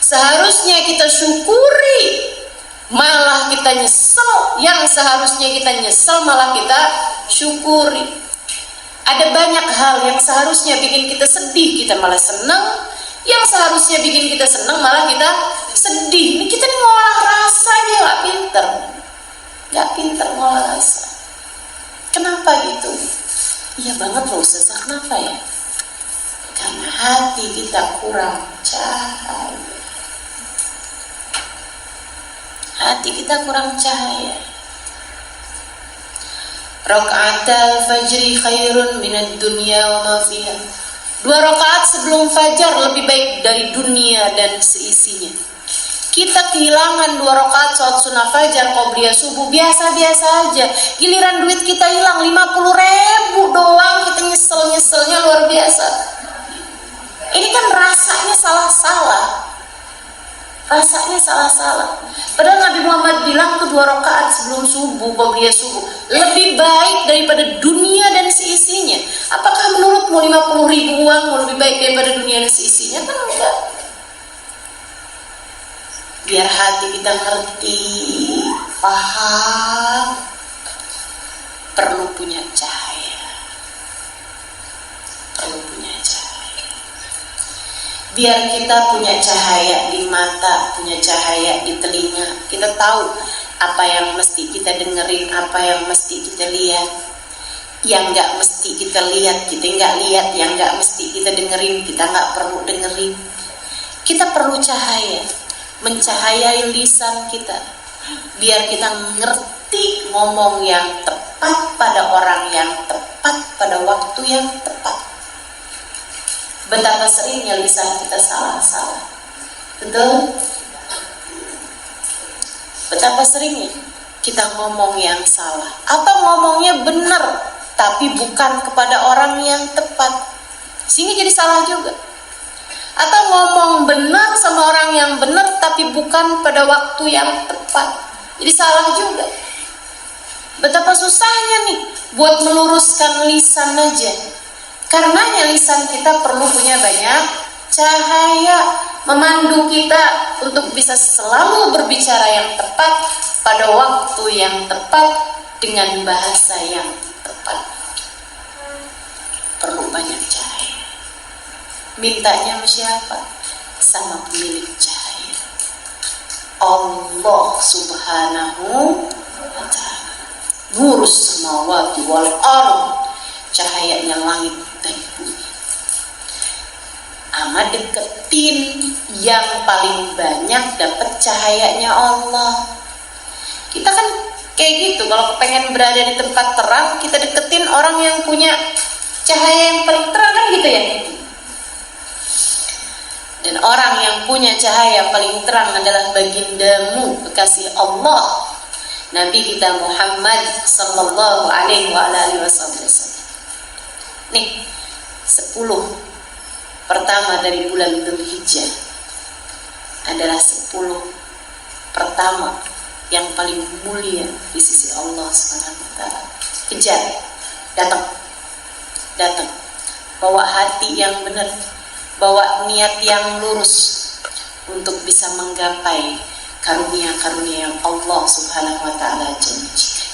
Seharusnya kita syukuri, malah kita nyesel. Yang seharusnya kita nyesel, malah kita syukuri. Ada banyak hal yang seharusnya bikin kita sedih, kita malah senang. Yang seharusnya bikin kita senang, malah kita sedih. Ini kita nih ngolah rasa aja gak pinter. Gak pinter ngolah rasa. Kenapa gitu? Iya banget loh Ustazah, kenapa ya? Karena hati kita kurang cahaya. Hati kita kurang cahaya. Raka'atal fajri khairun minad dunya wa ma fiha. 2 rakaat sebelum fajar lebih baik dari dunia dan seisinya. Kita kehilangan 2 rakaat salat sunnah fajar, qobliyah subuh, biasa-biasa aja. Giliran duit kita hilang 50.000 doang, kita nyesel-nyeselnya luar biasa. Ini kan rasanya salah-salah. Rasanya salah-salah. Padahal Nabi Muhammad bilang tuh 2 rakaat sebelum subuh, qobliyah subuh, lebih baik daripada dunia dan seisinya. Apakah menurutmu 50.000 uang mau lebih baik daripada dunia dan seisinya? Kan enggak. Biar hati kita ngerti, paham, perlu punya cahaya. Perlu punya cahaya. Biar kita punya cahaya di mata, punya cahaya di telinga. Kita tahu apa yang mesti kita dengerin, apa yang mesti kita lihat. yang nggak mesti kita lihat, kita nggak lihat. Yang nggak mesti kita dengerin, kita nggak perlu dengerin. Kita perlu cahaya, mencahayai lisan kita, biar kita ngerti ngomong yang tepat pada orang yang tepat pada waktu yang tepat. Betapa seringnya lisan kita salah-salah, betul? Betapa seringnya kita ngomong yang salah, atau ngomongnya benar tapi bukan kepada orang yang tepat, sehingga jadi salah juga. Atau ngomong benar sama orang yang benar tapi bukan pada waktu yang tepat, jadi salah juga. Betapa susahnya nih buat meluruskan lisan aja. Karenanya lisan kita perlu punya banyak cahaya, memandu kita untuk bisa selalu berbicara yang tepat pada waktu yang tepat dengan bahasa yang tepat. Perlu banyak cahaya. Mintanya sama siapa? Sama pemilik cahaya, Allah Subhanahu wa ta'ala. Nurus samawati wal ardh, cahayanya langit dan bumi. Ama deketin yang paling banyak dapat cahayanya Allah. Kita kan kayak gitu, kalau pengen berada di tempat terang, kita deketin orang yang punya cahaya yang paling terang, kan gitu ya. Dan orang yang punya cahaya paling terang adalah bagindamu, kekasih Allah, Nabi kita Muhammad sallallahu alaihi wasallam. Nih, 10 pertama dari bulan Dzulhijjah adalah 10 pertama yang paling mulia di sisi Allah Subhanahu wa ta'ala. Kejar, datang, bawa hati yang benar, bawa niat yang lurus untuk bisa menggapai karunia-karunia yang Allah Subhanahu wa ta'ala janjikan.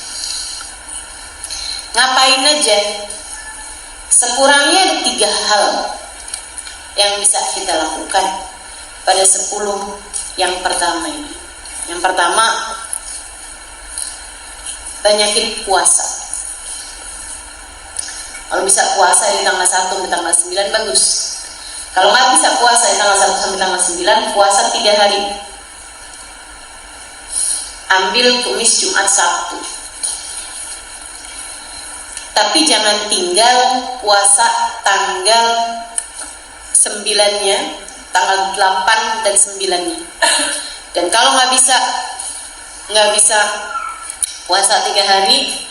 Ngapain aja? Sekurangnya ada 3 hal yang bisa kita lakukan pada 10 yang pertama ini. Yang pertama, banyakin puasa. Kalau bisa puasa di tanggal 1 sampai tanggal 9 bagus. Kalau nggak bisa puasa di tanggal 1 sampai tanggal 9, puasa 3 hari. Ambil Kamis, Jumat, Sabtu. Tapi jangan tinggal puasa tanggal 9-nya, tanggal 8 dan 9-nya. Dan kalau nggak bisa puasa 3 hari,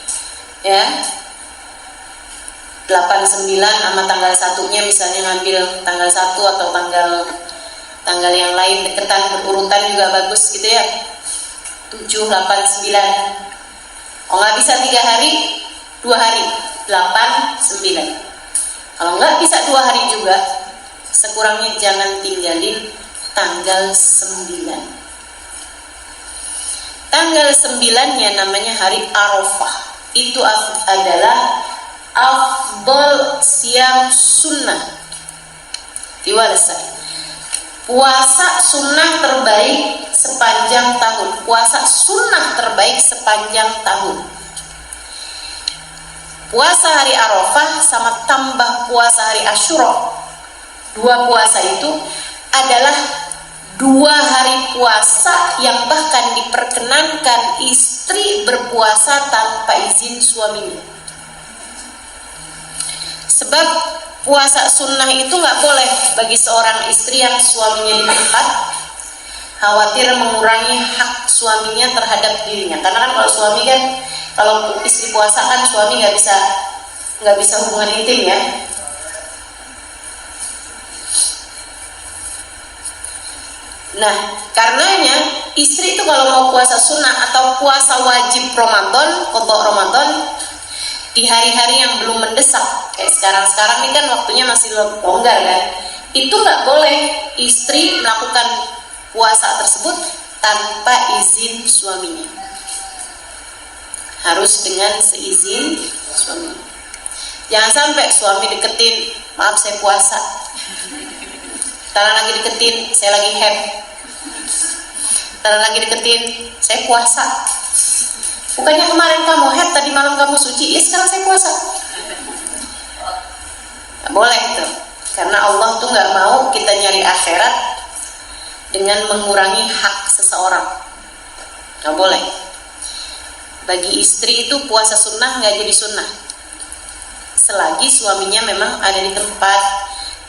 ya 8, 9 sama tanggal 1-nya misalnya ngambil tanggal 1 atau tanggal yang lain deketan berurutan juga bagus gitu ya. 7, 8, 9. Kalau nggak bisa 3 hari, 2 hari, 8, 9. Kalau nggak bisa 2 hari juga, sekurangnya jangan tinggalin tanggal 9. Tanggal 9-nya namanya hari Arafah. Itu adalah afdal siam sunnah diwalasai. Puasa sunnah terbaik sepanjang tahun. Puasa sunnah terbaik sepanjang tahun. Puasa hari Arafah sama tambah puasa hari Asyura. 2 puasa itu adalah 2 hari puasa yang bahkan diperkenankan istri berpuasa tanpa izin suaminya. Sebab puasa sunnah itu nggak boleh bagi seorang istri yang suaminya di tempat, khawatir mengurangi hak suaminya terhadap dirinya. Karena kan kalau suami kan, kalau istri puasa kan suami nggak bisa hubungan intim ya. Nah, karenanya istri itu kalau mau puasa sunnah atau puasa wajib Ramadan, qadha Ramadan, di hari-hari yang belum mendesak, kayak sekarang ini kan waktunya masih longgar kan, itu nggak boleh istri melakukan puasa tersebut tanpa izin suaminya. Harus dengan seizin suami. Jangan sampai suami deketin, maaf saya puasa. Taran lagi deketin, saya lagi head. Taran lagi deketin, saya puasa. Bukannya kemarin kamu head, tadi malam kamu suci, ya sekarang saya puasa. Nggak boleh tuh, karena Allah tuh nggak mau kita nyari akhirat dengan mengurangi hak seseorang. Nggak boleh. Bagi istri itu puasa sunnah nggak jadi sunnah selagi suaminya memang ada di tempat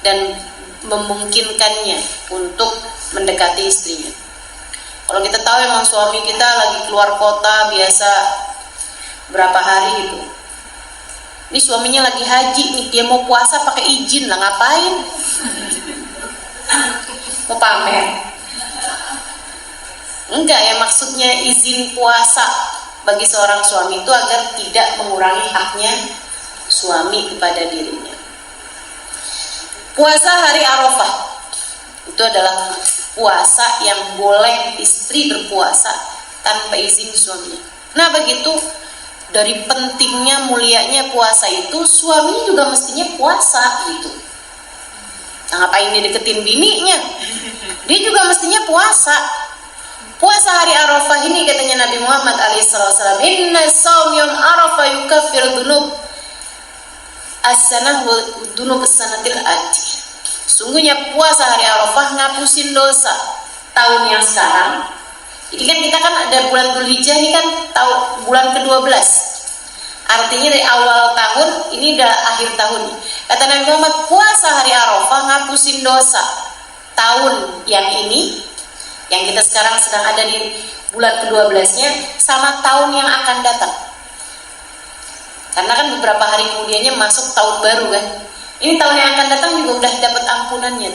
dan memungkinkannya untuk mendekati istrinya. Kalau kita tahu memang suami kita lagi keluar kota biasa berapa hari gitu, ini suaminya lagi haji nih, dia mau puasa pakai izin lah, ngapain? Mau pamer? Enggak ya, maksudnya izin puasa bagi seorang suami itu agar tidak mengurangi haknya suami kepada dirinya. Puasa hari Arafah itu adalah puasa yang boleh istri berpuasa tanpa izin suaminya. Nah begitu, dari pentingnya mulianya puasa itu, suaminya juga mestinya puasa gitu. Nah, ngapain dia deketin bininya? Dia juga mestinya puasa. Puasa hari Arafah ini katanya Nabi Muhammad SAW, inna shaum yawm Arafah yukaffir dzunub as-sanah wa dzunub as-sanatil ati. Sungguhnya puasa hari Arafah ngapusin dosa tahun yang sekarang. Jadi kan kita kan ada bulan Dzulhijjah ini kan bulan ke-12. Artinya dari awal tahun ini udah akhir tahun. Kata Nabi Muhammad, puasa hari Arafah ngapusin dosa tahun yang ini, yang kita sekarang sedang ada di bulan ke-12-nya, sama tahun yang akan datang. Karena kan beberapa hari kemudiannya masuk tahun baru kan. Ini tahun yang akan datang juga udah dapat ampunannya.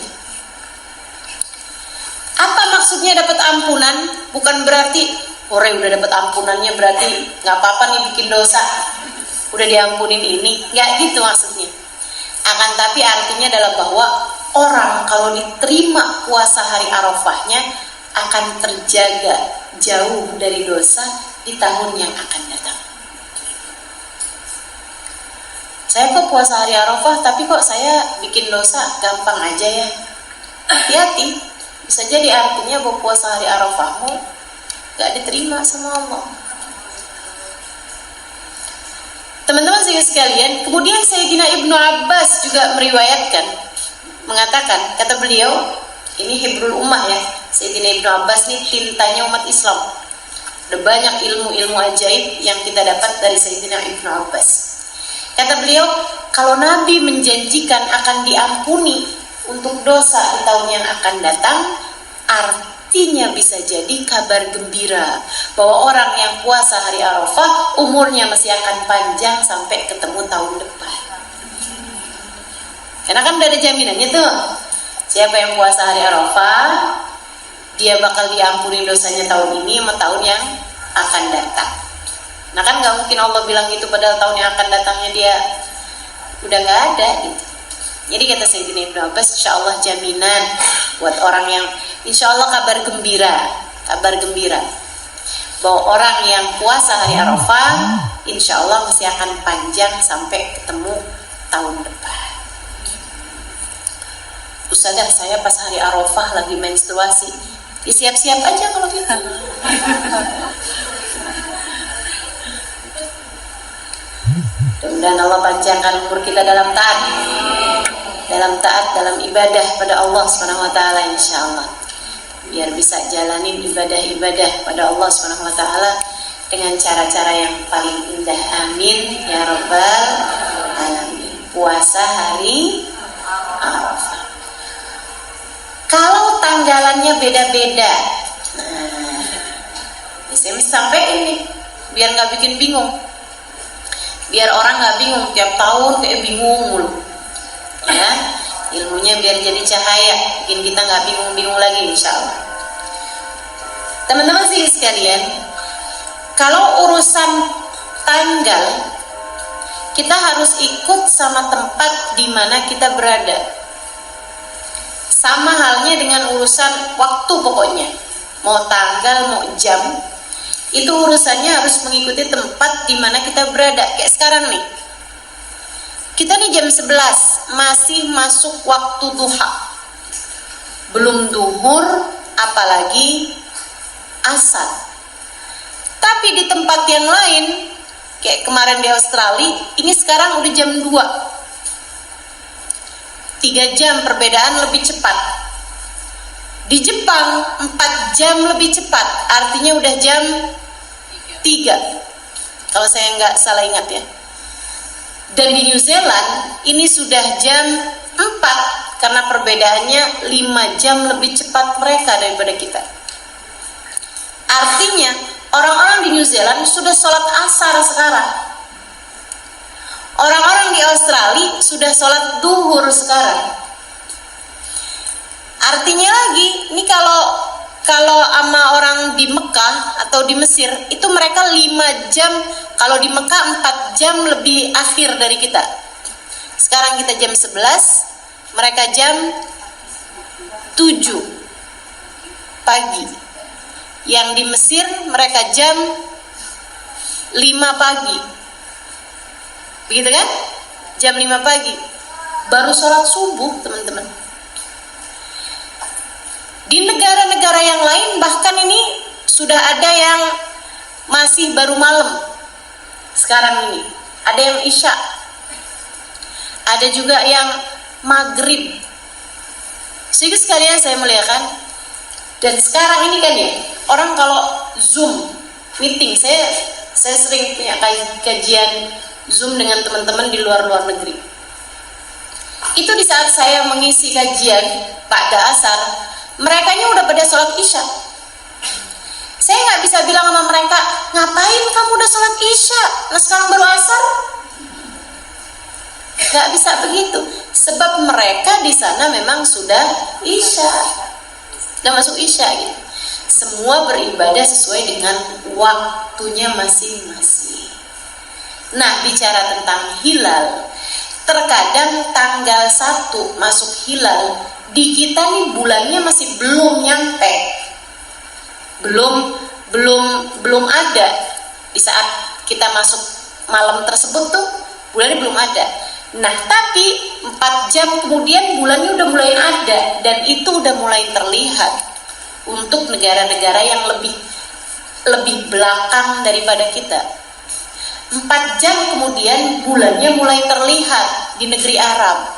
Apa maksudnya dapat ampunan? Bukan berarti udah dapat ampunannya berarti nggak apa-apa nih bikin dosa, udah diampunin ini. Nggak gitu maksudnya. Akan tapi artinya adalah bahwa orang kalau diterima puasa hari Arafahnya akan terjaga jauh dari dosa di tahun yang akan datang. Saya kok puasa hari Arafah tapi kok saya bikin dosa gampang aja ya. Hati-hati, bisa jadi artinya bahwa puasa hari Arafahmu gak diterima sama Allah. Teman-teman sekalian, kemudian Sayyidina Ibnu Abbas juga meriwayatkan, mengatakan, kata beliau, ini hibrul ummah ya, Sayyidina Ibnu Abbas ini tintanya umat Islam. Ada banyak ilmu-ilmu ajaib yang kita dapat dari Sayyidina Ibnu Abbas. Kata beliau, kalau Nabi menjanjikan akan diampuni untuk dosa di tahun yang akan datang, artinya bisa jadi kabar gembira bahwa orang yang puasa hari Arafah umurnya masih akan panjang sampai ketemu tahun depan. Karena kan udah ada jaminannya tuh, siapa yang puasa hari Arafah dia bakal diampuni dosanya tahun ini sama tahun yang akan datang. Nah kan gak mungkin Allah bilang gitu padahal tahun yang akan datangnya dia udah gak ada gitu. Jadi kata Sayyidina Ibnu Abbas, insya Allah jaminan buat orang yang insya Allah kabar gembira bahwa orang yang puasa hari Arafah insya Allah masih akan panjang sampai ketemu tahun depan. Ustazah, saya pas hari Arafah lagi menstruasi, siap-siap aja kalau gitu. Mudah-mudahan Allah panjangkan umur kita dalam taat, dalam ibadah pada Allah Subhanahu wa taala insyaallah. Biar bisa jalanin ibadah-ibadah pada Allah Subhanahu wa taala dengan cara-cara yang paling indah. Amin ya rabbal alamin. Puasa hari Arafah. Kalau tanggalannya beda-beda, saya sampaikan nih biar nggak bikin bingung. Biar orang nggak bingung tiap tahun kayak bingung mulu, ya ilmunya biar jadi cahaya, bikin kita nggak bingung-bingung lagi insya Allah. Teman-teman sih sekalian, kalau urusan tanggal kita harus ikut sama tempat di mana kita berada. Sama halnya dengan urusan waktu pokoknya, mau tanggal mau jam. Itu urusannya harus mengikuti tempat di mana kita berada. Kayak sekarang nih, kita nih jam 11 masih masuk waktu duha, belum duhur apalagi asar. Tapi di tempat yang lain kayak kemarin di Australia, ini sekarang udah jam 2. 3 jam perbedaan lebih cepat. Di Jepang 4 jam lebih cepat, artinya udah jam 3 kalau saya nggak salah ingat ya. Dan di New Zealand ini sudah jam 4 karena perbedaannya 5 jam lebih cepat mereka daripada kita. Artinya orang-orang di New Zealand sudah sholat asar sekarang. Orang-orang di Australia sudah sholat duhur sekarang. Artinya lagi, ini kalau sama orang di Mekah atau di Mesir, itu mereka 5 jam, kalau di Mekah 4 jam lebih akhir dari kita. Sekarang kita jam 11, mereka jam 7 pagi. Yang di Mesir mereka jam 5 pagi. Begitu kan? Jam 5 pagi. Baru sholat subuh, teman-teman. Di negara-negara yang lain bahkan ini sudah ada yang masih baru malam sekarang ini. Ada yang isya, ada juga yang maghrib. Sehingga sekalian saya muliakan. Dan sekarang ini kan ya, orang kalau Zoom meeting, saya sering punya kajian Zoom dengan teman-teman di luar negeri. Itu di saat saya mengisi kajian Ba'da Asar, merekanya udah pada sholat isya. Saya nggak bisa bilang sama mereka, ngapain kamu udah sholat isya? Nah sekarang baru asar. Nggak bisa begitu, sebab mereka di sana memang sudah isya, udah masuk isya gitu. Semua beribadah sesuai dengan waktunya masing-masing. Nah bicara tentang hilal, terkadang tanggal 1 masuk hilal, di kita nih bulannya masih belum nyampe, belum ada. Di saat kita masuk malam tersebut tuh bulannya belum ada. Nah tapi 4 jam kemudian bulannya udah mulai ada, dan itu udah mulai terlihat untuk negara-negara yang lebih belakang daripada kita. 4 jam kemudian bulannya mulai terlihat di negeri Arab.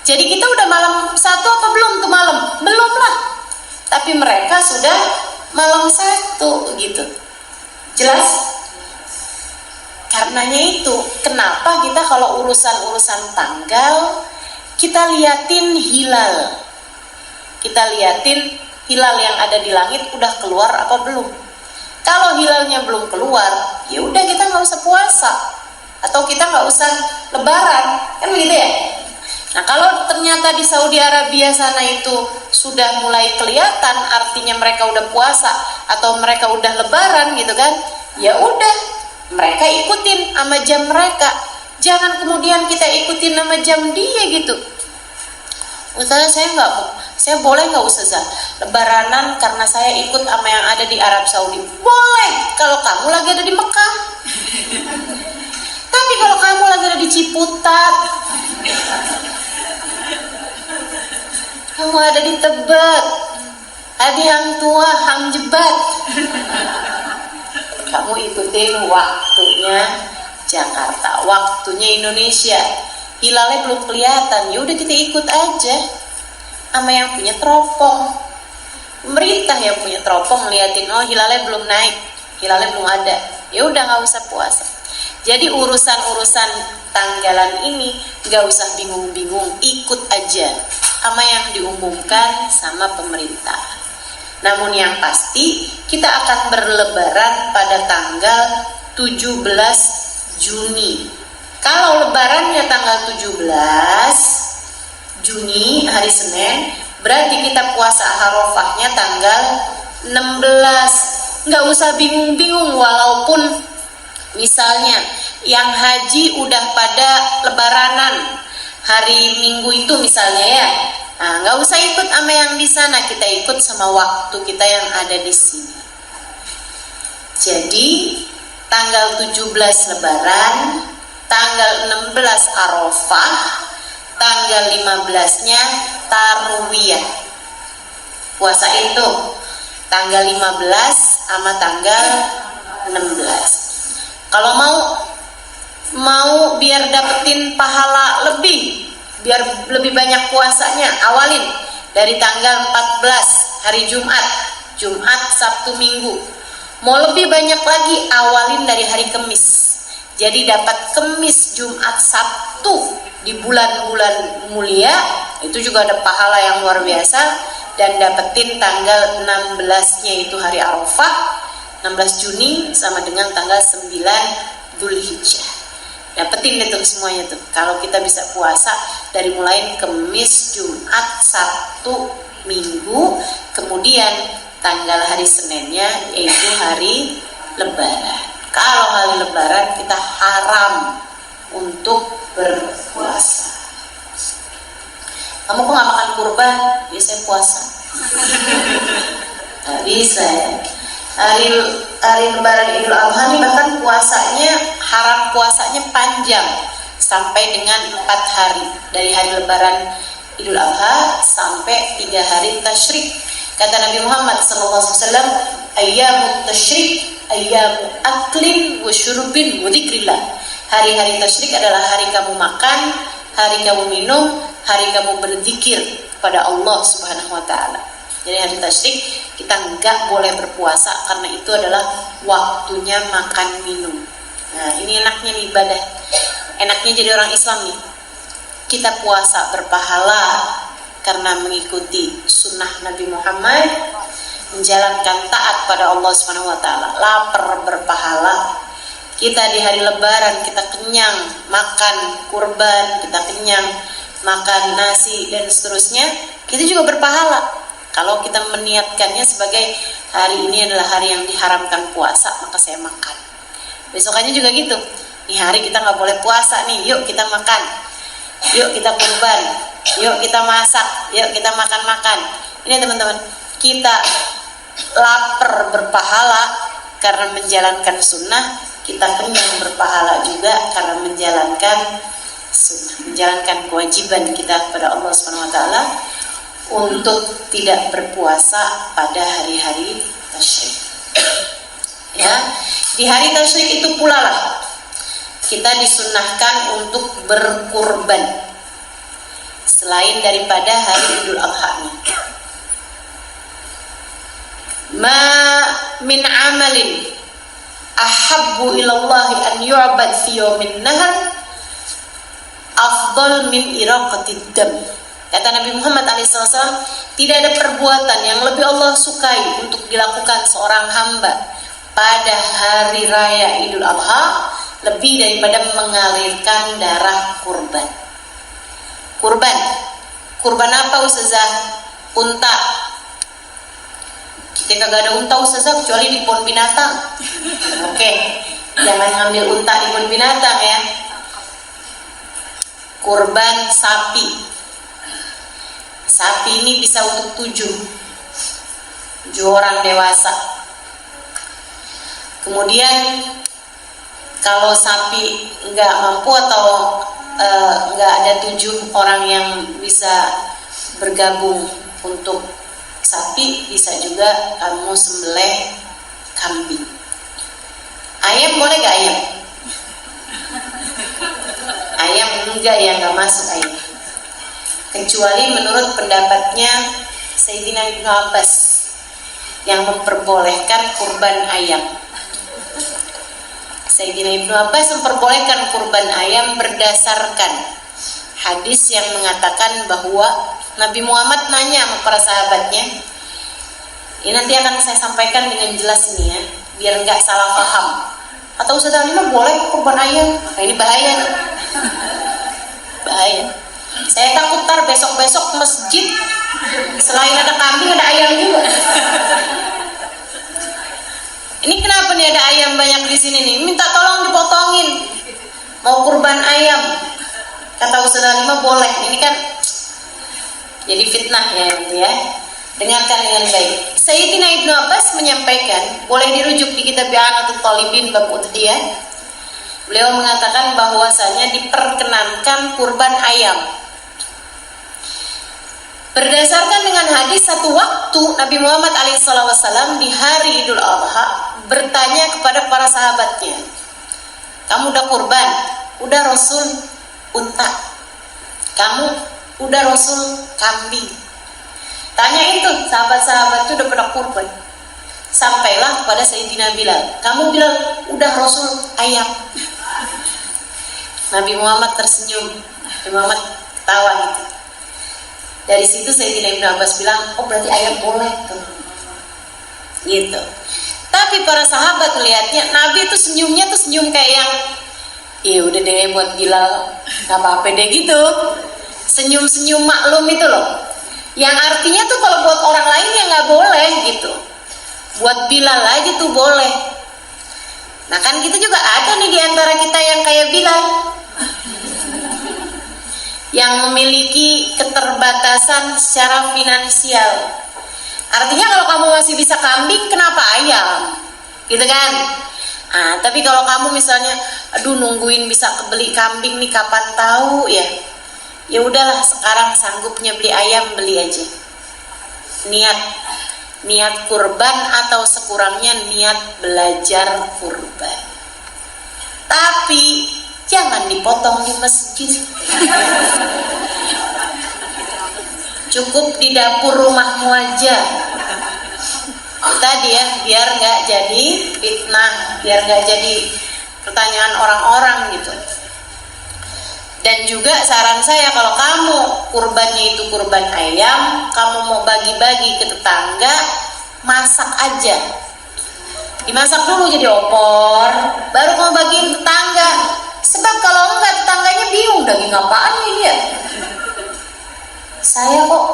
Jadi kita udah malam 1 apa belum tuh malam? Belum lah. Tapi mereka sudah malam 1 gitu. Jelas? Karenanya itu, kenapa kita kalau urusan tanggal, kita liatin hilal. Kita liatin hilal yang ada di langit udah keluar apa belum. Kalau hilalnya belum keluar, ya udah kita nggak usah puasa, atau kita nggak usah lebaran, kan begitu ya. Nah kalau ternyata di Saudi Arabia sana itu sudah mulai kelihatan, artinya mereka udah puasa atau mereka udah lebaran gitu kan, ya udah mereka ikutin sama jam mereka. Jangan kemudian kita ikutin sama jam dia gitu. Ustazah saya boleh nggak Ustazah lebaranan karena saya ikut sama yang ada di Arab Saudi? Boleh kalau kamu lagi ada di Mekah. Tapi kalau kamu lagi ada di Ciputat, kamu ada di Tebet, ada di Hang Tua, Hang Jebat, kamu ikutin waktunya Jakarta, waktunya Indonesia. Hilalnya belum kelihatan, ya udah kita ikut aja sama yang punya teropong. Pemerintah yang punya teropong ngeliatin, oh hilalnya belum naik, hilalnya belum ada, ya udah nggak usah puasa. Jadi urusan tanggalan ini nggak usah bingung-bingung, ikut aja sama yang diumumkan sama pemerintah. Namun yang pasti kita akan berlebaran pada tanggal 17 Juni. Kalau lebarannya tanggal 17 Juni hari Senin, berarti kita puasa Arafahnya tanggal 16. Nggak usah bingung-bingung, walaupun misalnya yang haji udah pada lebaranan hari Minggu itu misalnya ya. Nah, nggak usah ikut sama yang di sana, kita ikut sama waktu kita yang ada di sini. Jadi tanggal 17 lebaran, tanggal 16 Arafah, tanggal 15-nya Tarwiyah. Puasa itu tanggal 15 sama tanggal 16. Kalau mau biar dapetin pahala lebih biar lebih banyak puasanya, awalin dari tanggal 14 hari Jumat, Sabtu, Minggu. Mau lebih banyak lagi, awalin dari hari Kemis. Jadi dapat Kemis, Jumat, Sabtu di bulan-bulan mulia, itu juga ada pahala yang luar biasa. Dan dapetin tanggal 16-nya itu hari Arafah, 16 Juni sama dengan tanggal 9 Dzulhijjah. Dapetin itu semuanya tuh. Kalau kita bisa puasa dari mulai Kemis, Jumat, Sabtu, Minggu, kemudian tanggal hari Seninnya yaitu hari Lebaran. Kalau hari Lebaran kita haram untuk berpuasa. Kamu kok gak makan kurban? Ya saya puasa. Gak bisa ya. Hari Lebaran Idul Adha ini bahkan puasanya, haram puasanya panjang sampai dengan 4 hari. Dari hari Lebaran Idul Adha sampai 3 hari tasyrik. Kata Nabi Muhammad SAW, ayyamut tasyrik ayyamu aklin wa syurbin wa dzikrillah. Hari-hari tasyrik adalah hari kamu makan, hari kamu minum, hari kamu berzikir kepada Allah Subhanahu wa taala. Jadi hari tasyrik kita enggak boleh berpuasa karena itu adalah waktunya makan minum. Nah, ini enaknya nih ibadah. Enaknya jadi orang Islam nih. Kita puasa berpahala karena mengikuti sunnah Nabi Muhammad, menjalankan taat pada Allah Subhanahu wa taala. Lapar berpahala. Kita di hari Lebaran kita kenyang makan kurban, kita kenyang makan nasi dan seterusnya, kita juga berpahala. Kalau kita meniatkannya sebagai hari ini adalah hari yang diharamkan puasa, maka saya makan. Besokannya juga gitu. Nih hari kita nggak boleh puasa nih, yuk kita makan, yuk kita kurban, yuk kita masak, yuk kita makan-makan. Ini teman-teman, kita lapar berpahala karena menjalankan sunnah, kita kenyang berpahala juga karena menjalankan sunnah, menjalankan kewajiban kita kepada Allah Subhanahu wa taala untuk tidak berpuasa pada hari-hari tasyrik. Ya, di hari tasyrik itu pula lah kita disunnahkan untuk berkurban selain daripada hari Idul Adha. Ma min amalin ahabbu ilallahi an yu'bad fi yawmin nahar afdal min iraqatid dam. Kata Nabi Muhammad SAW, tidak ada perbuatan yang lebih Allah sukai untuk dilakukan seorang hamba pada hari raya Idul Adha lebih daripada mengalirkan darah kurban. Kurban apa Ustazah? Unta. Kita kagak ada unta Ustazah kecuali di kebun binatang. Oke, jangan ngambil unta di kebun binatang ya. Kurban sapi. Sapi ini bisa untuk 7 orang dewasa. Kemudian kalau sapi nggak mampu atau nggak ada 7 orang yang bisa bergabung untuk sapi, bisa juga kamu sembelih kambing. Ayam boleh nggak ayam? Ayam enggak ya, nggak masuk ayam. Kecuali menurut pendapatnya Sayyidina Ibnu Abbas yang memperbolehkan kurban ayam. Sayyidina Ibnu Abbas memperbolehkan kurban ayam berdasarkan hadis yang mengatakan bahwa Nabi Muhammad nanya sama para sahabatnya. Ini nanti akan saya sampaikan dengan jelas ini ya, biar nggak salah paham. Atau Ustaz Halimah boleh kurban ayam? Nah, ini bahaya nih. Bahaya. Saya takut tar besok-besok masjid selain ada kambing ada ayam juga. Ini kenapa nih ada ayam banyak di sini nih? Minta tolong dipotongin. Mau kurban ayam. Kata Ustaz Halimah boleh. Ini kan jadi fitnah ya gitu ya. Dengarkan dengan baik. Sayyidina Ibnu Abbas menyampaikan, boleh dirujuk di kitab I'anatul Talibin bab udhiyah. Beliau mengatakan bahwasanya diperkenankan kurban ayam. Berdasarkan dengan hadis satu waktu Nabi Muhammad SAW di hari Idul Adha bertanya kepada para sahabatnya, kamu udah kurban? Udah Rasul, unta. Kamu udah Rasul kambing. Tanya itu sahabat-sahabat itu udah pada kurban. Sampailah pada Sayyidina Bilal. Kamu Bilal udah Rasul ayam. Nabi Muhammad tersenyum. Nabi Muhammad ketawa gitu. Dari situ Sayyidina Ibnu Abbas bilang, oh berarti ayam boleh tuh. Gitu. Tapi para sahabat melihatnya, Nabi itu senyumnya tuh senyum kayak yang, iya udah deh buat Bilal, gak apa-apa deh gitu. Senyum-senyum maklum itu loh. Yang artinya tuh kalau buat orang lain ya gak boleh gitu. Buat Bilal aja tuh boleh. Nah kan kita juga ada nih diantara kita yang kayak Bilal, yang memiliki keterbatasan secara finansial. Artinya kalau kamu masih bisa kambing, kenapa ayam? Gitu kan? Nah, tapi kalau kamu misalnya, aduh nungguin bisa kebeli kambing nih kapan tahu ya. Ya udahlah sekarang sanggupnya beli ayam, beli aja. Niat kurban atau sekurangnya niat belajar kurban. Tapi jangan dipotong di masjid. Cukup di dapur rumahmu aja. Tadi ya, biar nggak jadi fitnah, biar nggak jadi pertanyaan orang-orang gitu. Dan juga saran saya, kalau kamu kurbannya itu kurban ayam, kamu mau bagi-bagi ke tetangga, masak aja. Dimasak dulu jadi opor, baru kamu bagiin tetangga. Sebab kalau enggak tetangganya bingung, daging apaan ini ya? Saya kok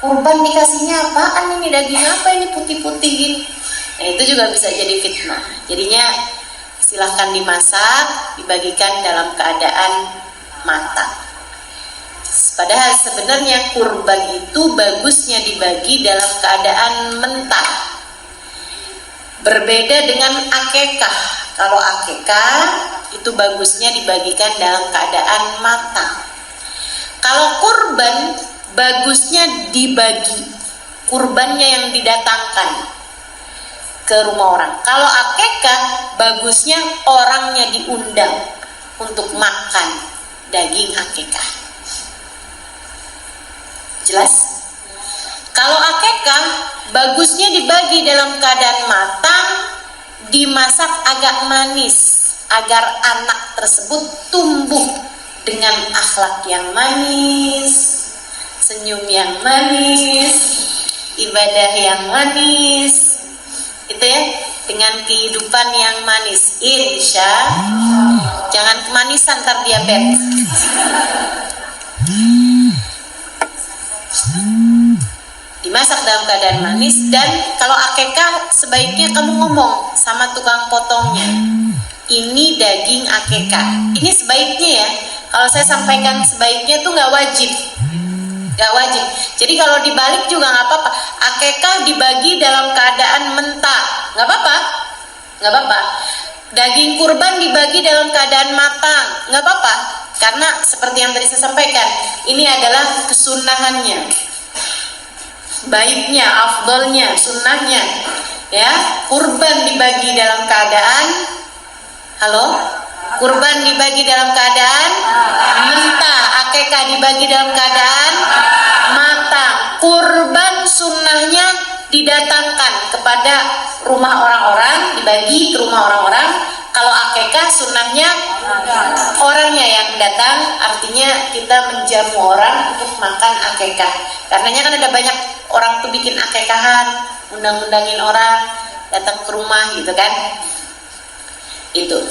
kurban dikasihnya apaan ini, daging apa ini putih-putih gini. Nah itu juga bisa jadi fitnah. Jadinya silahkan dimasak, dibagikan dalam keadaan matang. Padahal sebenarnya kurban itu bagusnya dibagi dalam keadaan mentah. Berbeda dengan akekah. Kalau akekah itu bagusnya dibagikan dalam keadaan matang. Kalau kurban bagusnya dibagi, kurbannya yang didatangkan ke rumah orang. Kalau akekah bagusnya orangnya diundang untuk makan daging akekah. Jelas? Kalau akekah bagusnya dibagi dalam keadaan matang, dimasak agak manis agar anak tersebut tumbuh dengan akhlak yang manis, senyum yang manis, ibadah yang manis, itu ya, dengan kehidupan yang manis. Insya jangan kemanisan ntar diabetes. Dimasak dalam keadaan manis. Dan kalau akekah sebaiknya kamu ngomong sama tukang potongnya, ini daging akekah. Ini sebaiknya ya. Kalau saya sampaikan sebaiknya tuh nggak wajib. Gak wajib. Jadi kalau dibalik juga nggak apa-apa. Akekah dibagi dalam keadaan mentah, nggak apa-apa, nggak apa-apa. Daging kurban dibagi dalam keadaan matang, nggak apa-apa. Karena seperti yang tadi saya sampaikan, ini adalah kesunahannya, baiknya, afdolnya, sunnahnya. Ya, kurban dibagi dalam keadaan, kurban dibagi dalam keadaan mentah, akekah dibagi dalam keadaan matang. Kurban sunnahnya didatangkan kepada rumah orang-orang, dibagi ke rumah orang-orang. Kalau akekah sunnahnya orangnya yang datang, artinya kita menjamu orang untuk makan akekah. Karenanya kan ada banyak orang tuh bikin akekahan, undang-undangin orang datang ke rumah gitu kan. Itu.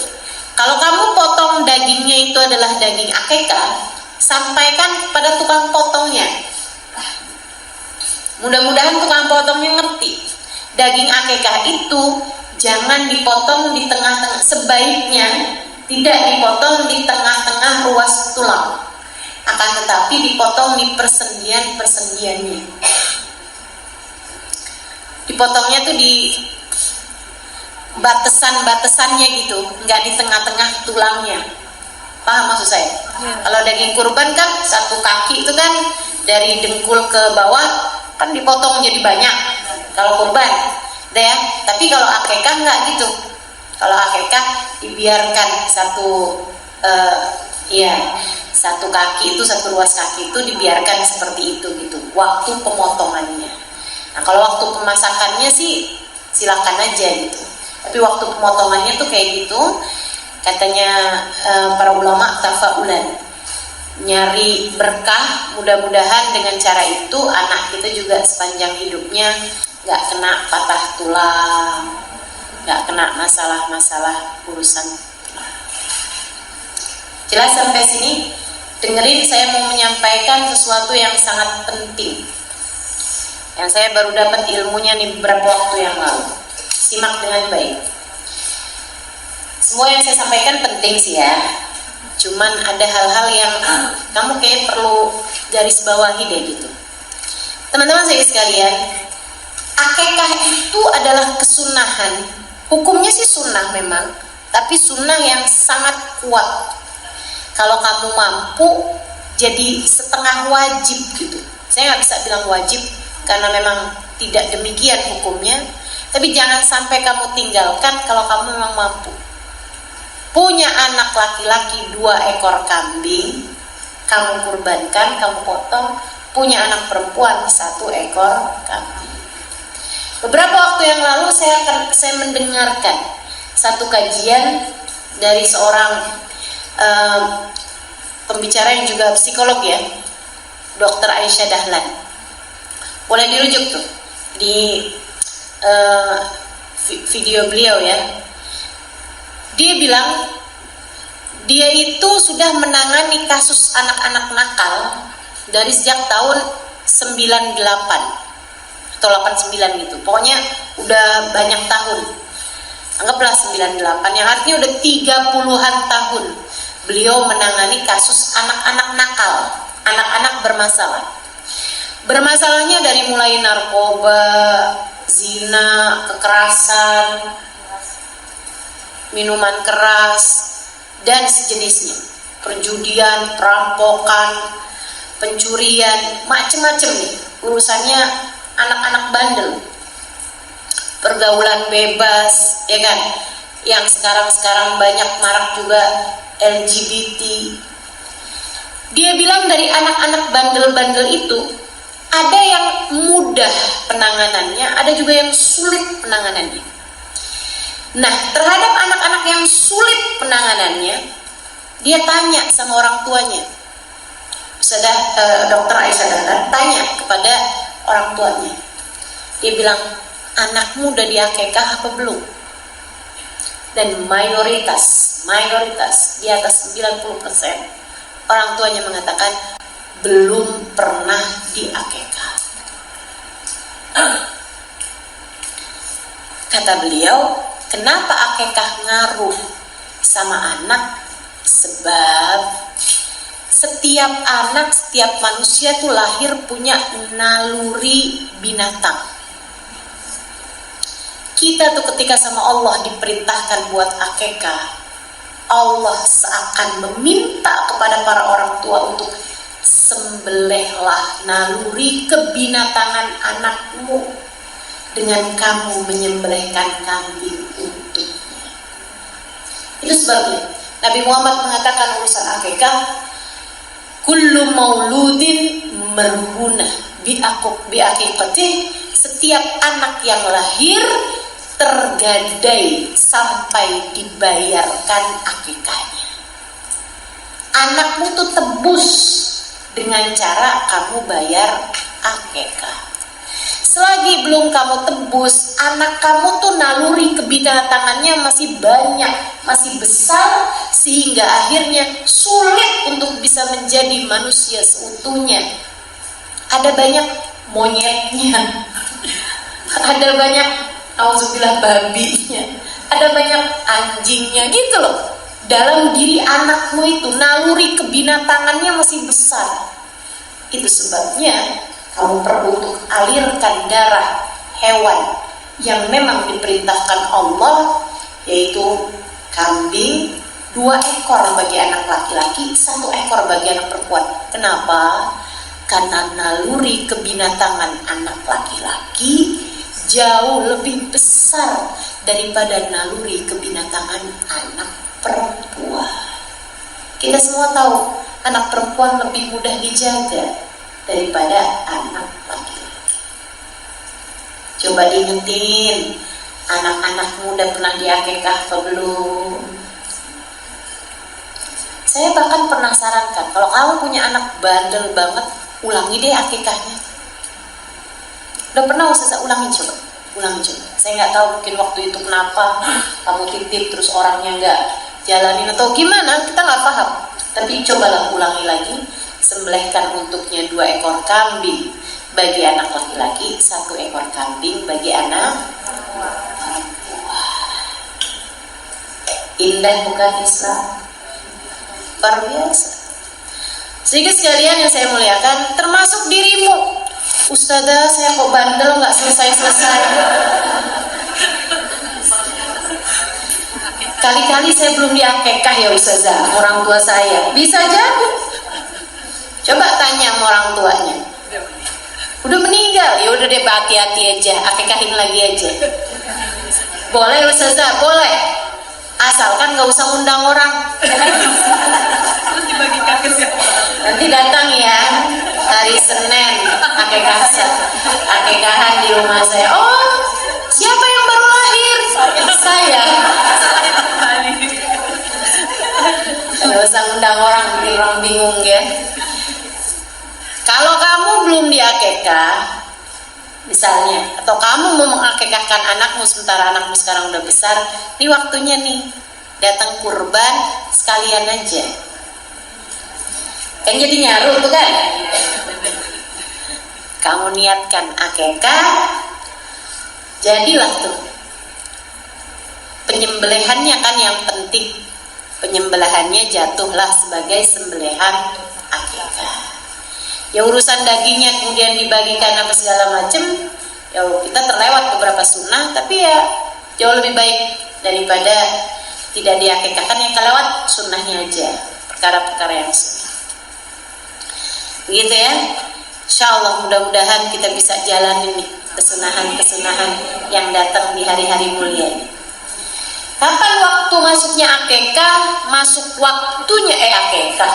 Kalau kamu potong dagingnya itu adalah daging akekah, sampaikan pada tukang potongnya. Mudah-mudahan tukang potongnya ngerti. Daging akekah itu jangan dipotong di tengah-tengah, sebaiknya tidak dipotong di tengah-tengah ruas tulang. Akan tetapi dipotong di persendian-persendiannya. Dipotongnya tuh di batasan-batasannya gitu, nggak di tengah-tengah tulangnya. Paham maksud saya? Kalau daging kurban kan satu kaki itu kan dari dengkul ke bawah kan dipotong jadi banyak. Kalau kurban, ya. Tapi kalau akekah nggak gitu. Kalau akekah dibiarkan satu kaki itu, satu ruas kaki itu dibiarkan seperti itu gitu, waktu pemotongannya. Nah kalau waktu pemasakannya sih silakan aja gitu, tapi waktu pemotongannya tuh kayak gitu, katanya para ulama tafaulan, nyari berkah, mudah-mudahan dengan cara itu anak kita juga sepanjang hidupnya nggak kena patah tulang, nggak kena masalah-masalah urusan tulang. Jelas sampai sini? Dengerin, saya mau menyampaikan sesuatu yang sangat penting, yang saya baru dapat ilmunya nih beberapa waktu yang lalu. Simak dengan baik. Semua yang saya sampaikan penting sih ya, cuman ada hal-hal yang kamu kayak perlu garis bawahi deh gitu. Teman-teman saya sekalian, akekah itu adalah kesunahan. Hukumnya sih sunnah memang, tapi sunnah yang sangat kuat. Kalau kamu mampu, jadi setengah wajib gitu. Saya nggak bisa bilang wajib, karena memang tidak demikian hukumnya. Tapi jangan sampai kamu tinggalkan kalau kamu memang mampu. Punya anak laki-laki 2 ekor kambing, kamu kurbankan, kamu potong. Punya anak perempuan 1 ekor kambing. Beberapa waktu yang lalu saya mendengarkan satu kajian dari seorang pembicara yang juga psikolog ya, Dr. Aisyah Dahlan. Boleh dirujuk tuh di video beliau ya. Dia bilang dia itu sudah menangani kasus anak-anak nakal dari sejak tahun 98 atau 89 gitu. Pokoknya udah banyak tahun. Anggaplah 98, yang artinya udah 30-an tahun beliau menangani kasus anak-anak nakal, anak-anak bermasalah. Bermasalahnya dari mulai narkoba, zina, kekerasan, minuman keras, dan sejenisnya, perjudian, perampokan, pencurian, macem-macem nih urusannya anak-anak bandel, pergaulan bebas, ya kan? Yang sekarang banyak marak juga LGBT. Dia bilang dari anak-anak bandel-bandel itu ada yang mudah penanganannya, ada juga yang sulit penanganannya. Nah, terhadap anak-anak yang sulit penanganannya, dia tanya sama orang tuanya. Sudah Dr. Aisyah Dahlan tanya kepada orang tuanya. Dia bilang, anakmu udah diakekah apa belum? Dan mayoritas di atas 90% orang tuanya mengatakan belum pernah diakekah. Kata beliau, kenapa akekah ngaruh sama anak? Sebab setiap anak, setiap manusia tuh lahir punya naluri binatang. Kita tuh ketika sama Allah diperintahkan buat akekah, Allah seakan meminta kepada para orang tua untuk sembelihlah naluri kebinatangan anakmu dengan kamu menyembelihkan kambing untuknya. Itu sebabnya Nabi Muhammad mengatakan urusan akekah, kullu mauludin merhunah bi'aqiqatih, setiap anak yang lahir tergadai sampai dibayarkan akikahnya. Anakmu tuh tebus dengan cara kamu bayar akikah. Selagi belum kamu tebus, anak kamu tuh naluri kebinatangannya masih banyak, masih besar, sehingga akhirnya sulit untuk bisa menjadi manusia seutuhnya. Ada banyak monyetnya, ada banyak auzubillah babinya, ada banyak anjingnya gitu loh. Dalam diri anakmu itu naluri kebinatangannya masih besar. Itu sebabnya kamu perlu untuk alirkan darah hewan yang memang diperintahkan Allah, yaitu kambing 2 ekor bagi anak laki-laki, 1 ekor bagi anak perempuan. Kenapa? Karena naluri kebinatangan anak laki-laki jauh lebih besar daripada naluri kebinatangan anak perempuan. Kita semua tahu anak perempuan lebih mudah dijaga daripada anak laki-laki. Coba diingetin, anak-anak muda pernah diakekah atau belum? Saya bahkan pernah sarankan, kalau kamu punya anak bandel banget, ulangi deh akikahnya. Udah pernah Ustazah ulangin coba? Ulangi coba. Saya nggak tahu mungkin waktu itu kenapa kamu titip terus orangnya nggak jalanin atau gimana, kita nggak paham. Tapi cobalah ulangi lagi, sembelihkan untuknya 2 ekor kambing bagi anak laki-laki, 1 ekor kambing bagi anak perempuan. Indah bukan Islam? Luar biasa. Sedikit sekalian yang saya muliakan, termasuk dirimu. Ustazah, saya kok bandel nggak selesai-selesai. Kali-kali saya belum diakekah ya Ustazah, orang tua saya. Bisa jadi. Coba tanya sama orang tuanya. Udah meninggal, ya udah deh hati-hati aja, akekahin lagi aja. Boleh Ustazah, boleh. Asalkan nggak usah undang orang. Terus dibagikan ke siapa? Nanti datang ya hari Senin akekahan di rumah saya. Oh, siapa yang baru lahir? Saya. Nggak usah undang orang, bikin orang bingung ya. Kalau kamu belum diakekah, misalnya, atau kamu mau mengakekahkan anakmu sementara anakmu sekarang udah besar, ini waktunya nih, datang kurban sekalian aja. Kan jadi nyaru tuh kan? Kamu niatkan akekah, jadilah tuh. Penyembelihannya kan yang penting. Penyembelihannya jatuhlah sebagai sembelihan akekah. Ya urusan dagingnya kemudian dibagikan apa segala macem, ya kita terlewat beberapa sunnah, tapi ya jauh lebih baik daripada tidak diakekahkan, yang kelewat sunnahnya aja, perkara-perkara yang sunnah. Begitu ya. Insyaallah mudah-mudahan kita bisa jalanin nih kesunahan-kesunahan yang datang di hari-hari mulia ini. Kapan waktu masuknya akekah? Masuk waktunya akekah.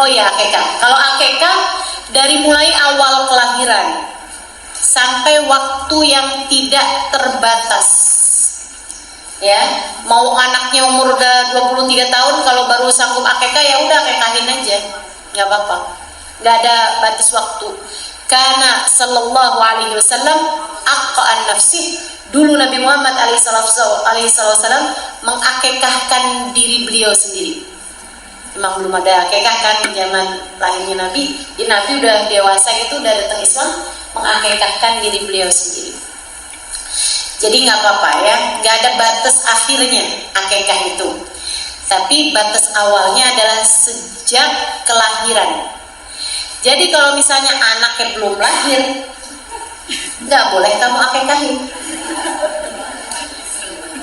Oh ya akekah. Kalau akekah dari mulai awal kelahiran sampai waktu yang tidak terbatas. Ya, mau anaknya umur udah 23 tahun kalau baru sanggup akekah ya udah akekahin aja. Enggak apa-apa. Enggak ada batas waktu. Karena sallallahu alaihi wasallam aqqa nafsih. Dulu Nabi Muhammad alaihissalam mengakekahkan diri beliau sendiri. Memang belum ada akekah kan zaman lahirnya Nabi. Jadi Nabi udah dewasa itu udah datang Islam, mengakekahkan diri beliau sendiri. Jadi nggak apa-apa ya, nggak ada batas akhirnya akekah itu. Tapi batas awalnya adalah sejak kelahiran. Jadi kalau misalnya anaknya belum lahir, nggak boleh kamu akekahin.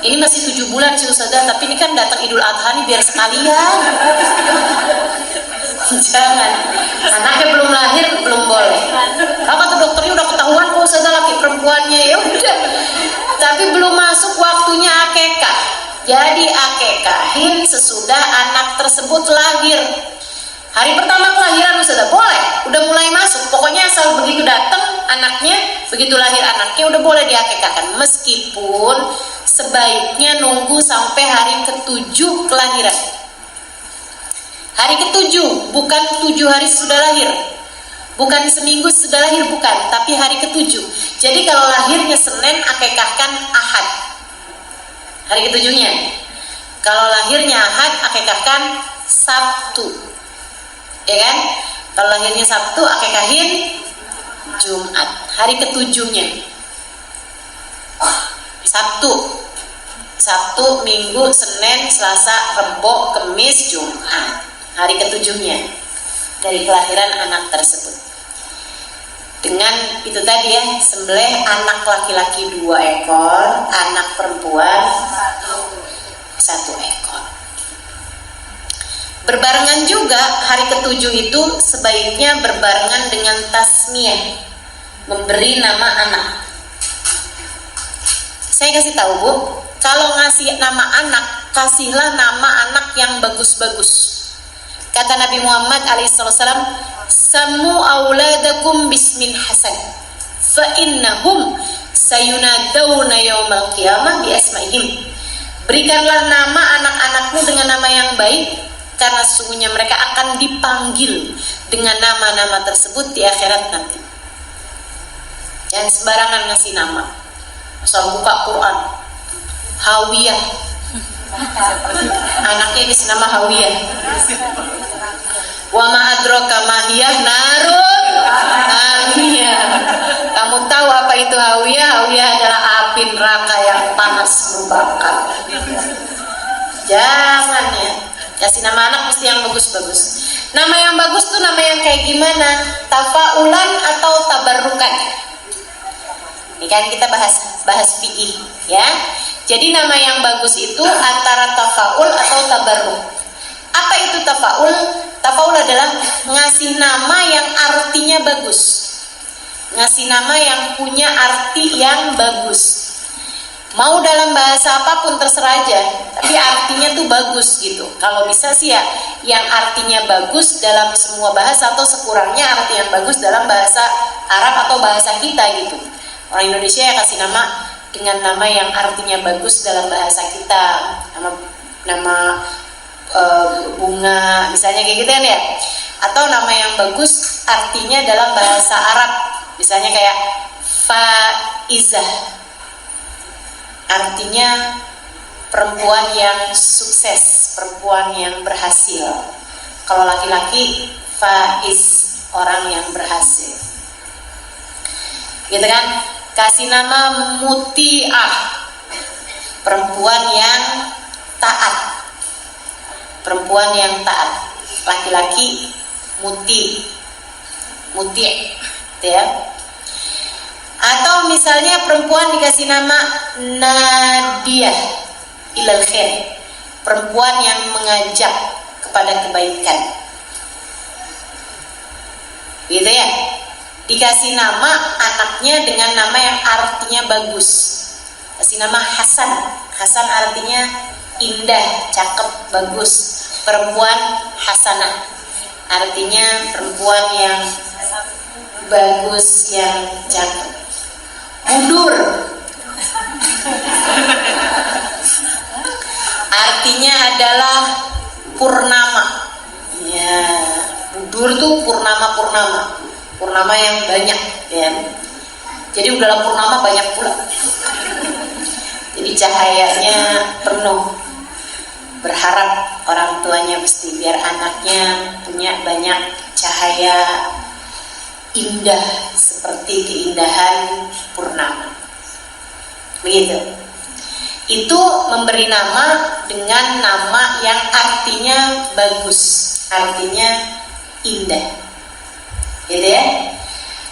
Ini masih 7 bulan sih Ustazah, tapi ini kan datang Idul Adha nih biar sekalian. Jangan, anaknya belum lahir belum boleh. Kalau kata dokternya udah ketahuan kok Ustazah laki perempuannya, ya udah. Tapi belum masuk waktunya akekah. Jadi akekahin sesudah anak tersebut lahir. Hari pertama kelahiran Ustazah boleh, udah mulai masuk. Pokoknya asal begitu datang anaknya, begitu lahir anaknya udah boleh diakekahkan. Meskipun sebaiknya nunggu sampai hari ke-7 kelahiran. Hari ke-7, bukan 7 hari sudah lahir, bukan seminggu sudah lahir, bukan, tapi hari ke-7. Jadi kalau lahirnya Senin, akekahkan Ahad, hari ke-7-nya. Kalau lahirnya Ahad, akekahkan Sabtu, ya kan? Kalau lahirnya Sabtu, akekahin Jumat, hari ke-7-nya. Sabtu, Minggu, Senin, Selasa, Rebo, Kemis, Jumat, hari ke-7-nya dari kelahiran anak tersebut. Dengan itu tadi ya, sembelih anak laki-laki 2 ekor, anak perempuan 1 ekor. Berbarengan juga hari ke-7 itu sebaiknya berbarengan dengan tasmiyah, memberi nama anak. Saya kasih tahu Bu, kalau ngasih nama anak, kasihlah nama anak yang bagus-bagus. Kata Nabi Muhammad alaihissalam, "Sammu auladakum bismin hasan, fa innahum sayunadawna yaumal qiyamah bi asmaihim." Berikanlah nama anak-anakmu dengan nama yang baik, karena sesungguhnya mereka akan dipanggil dengan nama-nama tersebut di akhirat nanti. Jangan sembarangan ngasih nama. Asal buka Quran, Hawiyah, anaknya dikasih nama Hawiyah. Wa ma adraka ma hiya narun Hawiyah. Kamu tahu apa itu Hawiyah? Hawiyah adalah api neraka yang panas membakar. Jangan ya, kasih nama anak mesti yang bagus-bagus. Nama yang bagus tuh nama yang kayak gimana? Tafaulan atau tabarrukan? Ini kan kita bahas fikih ya. Jadi nama yang bagus itu antara tafaul atau tabarruk. Apa itu tafaul? Tafaul adalah ngasih nama yang artinya bagus. Ngasih nama yang punya arti yang bagus. Mau dalam bahasa apapun terserah aja, tapi artinya tuh bagus gitu. Kalau bisa sih ya yang artinya bagus dalam semua bahasa, atau sekurangnya arti yang bagus dalam bahasa Arab atau bahasa kita gitu. Orang Indonesia ya kasih nama dengan nama yang artinya bagus dalam bahasa kita, nama bunga misalnya kayak gitu kan ya, atau nama yang bagus artinya dalam bahasa Arab misalnya kayak Faizah, artinya perempuan yang sukses, perempuan yang berhasil. Kalau laki-laki Faiz, orang yang berhasil, gitu kan. Kasih nama Muti'ah, perempuan yang taat, perempuan yang taat. Laki-laki Muti, ya. Atau misalnya perempuan dikasih nama Nadiyah ilal khair, perempuan yang mengajak kepada kebaikan, gitu ya. Dikasih nama anaknya dengan nama yang artinya bagus. Kasih nama Hasan. Hasan artinya indah, cakep, bagus. Perempuan Hasanah, artinya perempuan yang bagus, yang cakep. Budur, artinya adalah purnama. Ya, budur tuh purnama yang banyak ya. Jadi udahlah purnama banyak pula. Jadi cahayanya penuh. Berharap orang tuanya mesti biar anaknya punya banyak cahaya indah seperti keindahan purnama. Begitu. Itu memberi nama dengan nama yang artinya bagus, artinya indah. Gitu ya.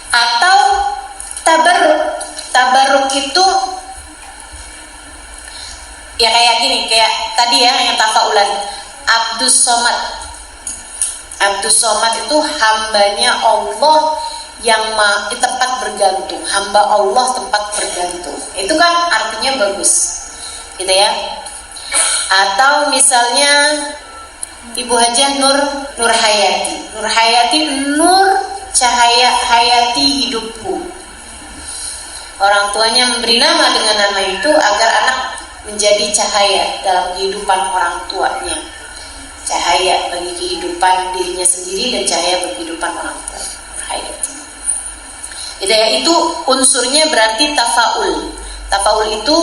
Atau tabarruk itu ya kayak gini, kayak tadi ya yang tafaulan. Abdus Somad itu hambanya Allah yang tempat bergantung, hamba Allah tempat bergantung. Itu kan artinya bagus, gitu ya. Atau misalnya Ibu Hajah Nur Hayati, nur cahaya hayati hidupku. Orang tuanya memberi nama dengan nama itu agar anak menjadi cahaya dalam kehidupan orang tuanya, cahaya bagi kehidupan dirinya sendiri dan cahaya bagi kehidupan orang tua. Hayati. Itu unsurnya berarti tafaul. Tafaul itu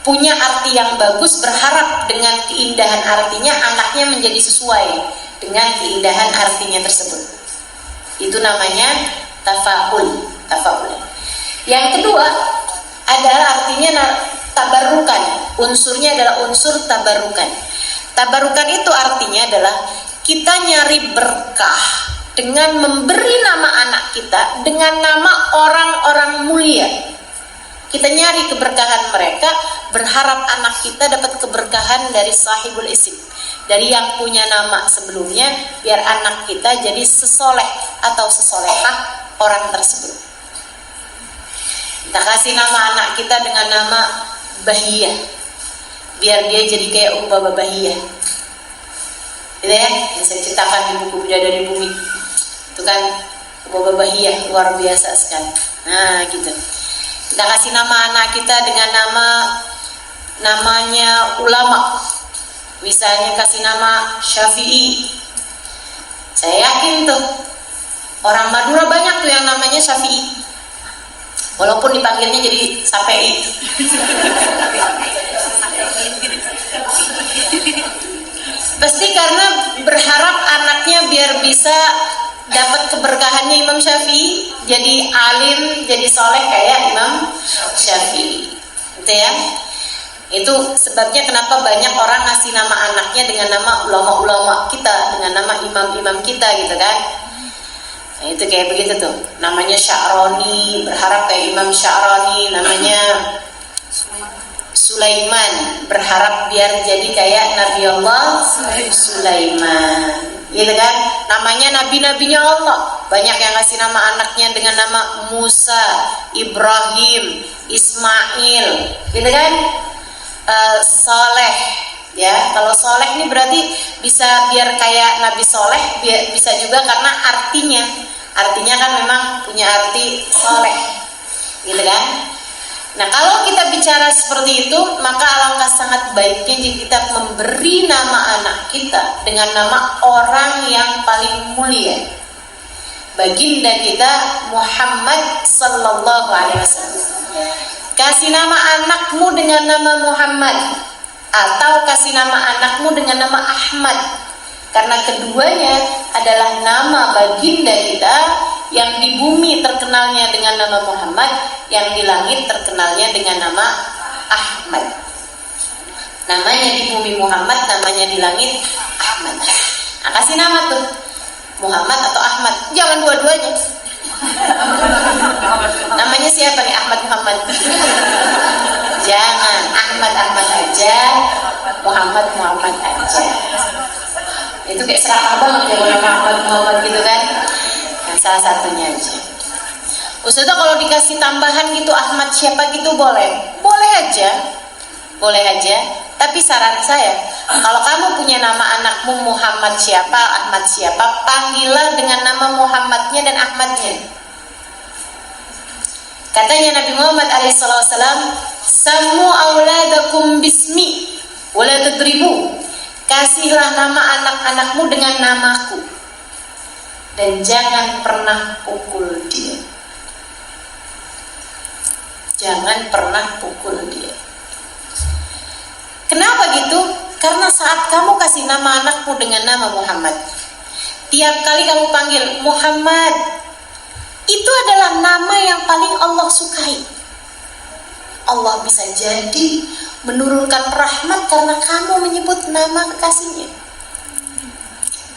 punya arti yang bagus, berharap dengan keindahan artinya anaknya menjadi sesuai dengan keindahan artinya tersebut. Itu namanya tafaul. Yang kedua adalah artinya tabarukan. Unsurnya adalah unsur tabarukan. Tabarukan itu artinya adalah kita nyari berkah dengan memberi nama anak kita dengan nama orang-orang mulia. Kita nyari keberkahan mereka, berharap anak kita dapat keberkahan dari sahibul isim, dari yang punya nama sebelumnya, biar anak kita jadi sesoleh atau sesolehah orang tersebut. Kita kasih nama anak kita dengan nama Bahiyah, biar dia jadi kayak Baba Bahiyah. gitu ya, yang saya ceritakan di buku Bidadari Bumi itu kan bahiyah luar biasa sekali. Nah gitu, kita kasih nama anak kita dengan namanya ulama, misalnya kasih nama Syafi'i. Saya yakin tuh orang Madura banyak tuh yang namanya Syafi'i, walaupun dipanggilnya jadi Sapei. Pasti karena berharap anaknya biar bisa dapat keberkahannya Imam Syafi'i, jadi alim, jadi soleh kayak Imam Syafi'i, gitu ya. Itu sebabnya kenapa banyak orang ngasih nama anaknya dengan nama ulama-ulama kita, dengan nama imam-imam kita, gitu kan. Nah, itu kayak begitu tuh, namanya Sya'roni, berharap kayak Imam Sya'roni. Namanya Sulaiman, berharap biar jadi kayak Nabi Allah Sulaiman, gitu kan. Namanya nabi-nabinya Allah, banyak yang ngasih nama anaknya dengan nama Musa, Ibrahim, Ismail, gitu kan. Soleh, ya. Kalau soleh ini berarti bisa biar kayak Nabi Soleh, bisa juga karena artinya kan memang punya arti soleh, gitu kan. Nah, kalau kita bicara seperti itu, maka alangkah sangat baiknya jika kita memberi nama anak kita dengan nama orang yang paling mulia, baginda kita Muhammad sallallahu alaihi wasallam. Kasih nama anakmu dengan nama Muhammad, atau kasih nama anakmu dengan nama Ahmad, karena keduanya adalah nama baginda kita, yang di bumi terkenalnya dengan nama Muhammad, yang di langit terkenalnya dengan nama Ahmad. Namanya di bumi Muhammad, namanya di langit Ahmad. Nah, kasih nama tuh Muhammad atau Ahmad, jangan dua-duanya. Namanya siapa nih, Ahmad Muhammad? Jangan, Ahmad aja, Muhammad aja. Itu kayak serakah banget ya kalau Muhammad gitu kan. Nah, salah satunya aja. Ustazah kalau dikasih tambahan gitu Ahmad siapa gitu boleh aja. Tapi saran saya, kalau kamu punya nama anakmu Muhammad siapa, Ahmad siapa, panggillah dengan nama Muhammadnya dan Ahmadnya. Katanya Nabi Muhammad SAW, "Sammu auladakum bismi, wala tadribu." Kasihlah nama anak-anakmu dengan namaku, dan jangan pernah pukul dia. Jangan pernah pukul dia. Kenapa gitu? Karena saat kamu kasih nama anakmu dengan nama Muhammad, tiap kali kamu panggil Muhammad, itu adalah nama yang paling Allah sukai. Allah bisa jadi menurunkan rahmat karena kamu menyebut nama kekasihnya.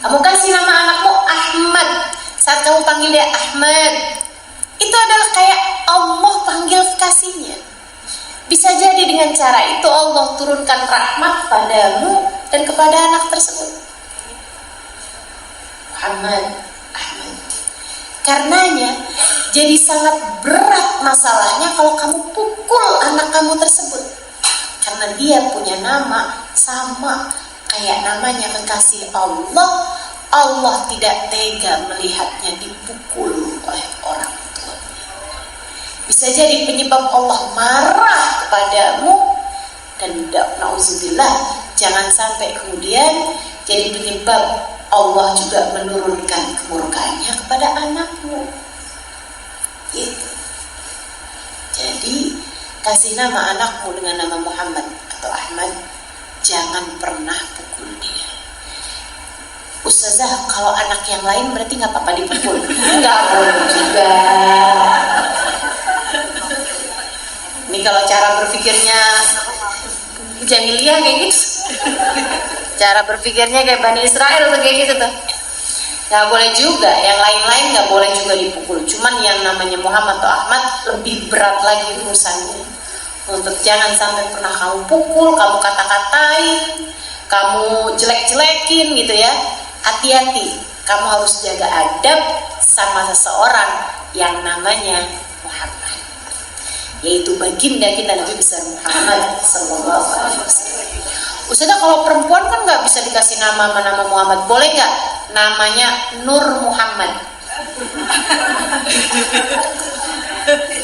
Kamu kasih nama anakmu Ahmad, saat kamu panggil dia Ahmad, itu adalah kayak Allah panggil kekasihnya. Bisa jadi dengan cara itu Allah turunkan rahmat padamu dan kepada anak tersebut. Muhammad, Ahmad. Karenanya jadi sangat berat masalahnya kalau kamu pukul anak kamu tersebut, karena dia punya nama sama kayak namanya kekasih Allah. Allah tidak tega melihatnya dipukul oleh orang tua. Bisa jadi penyebab Allah marah kepadamu, dan na'udzubillah, jangan sampai kemudian jadi penyebab Allah juga menurunkan kemurkaannya kepada anakmu. Gitu. Jadi kasih nama anakmu dengan nama Muhammad atau Ahmad, jangan pernah pukul dia. Ustazah, kalau anak yang lain berarti nggak apa-apa dipukul? Nggak boleh juga. Ini kalau cara berpikirnya jahiliyah kayak gitu, cara berpikirnya kayak Bani Israel tuh kayak gitu tuh. Nggak boleh juga, yang lain-lain nggak boleh juga dipukul. Cuman yang namanya Muhammad atau Ahmad lebih berat lagi urusannya. Untuk jangan sampai pernah kamu pukul, kamu kata-katain, kamu jelek-jelekin gitu ya. Hati-hati, kamu harus jaga adab sama seseorang yang namanya Muhammad, yaitu baginda kita Nabi besar Muhammad sallallahu alaihi wasallam. Ustazah kalau perempuan kan nggak bisa dikasih nama Muhammad, boleh nggak namanya Nur Muhammad?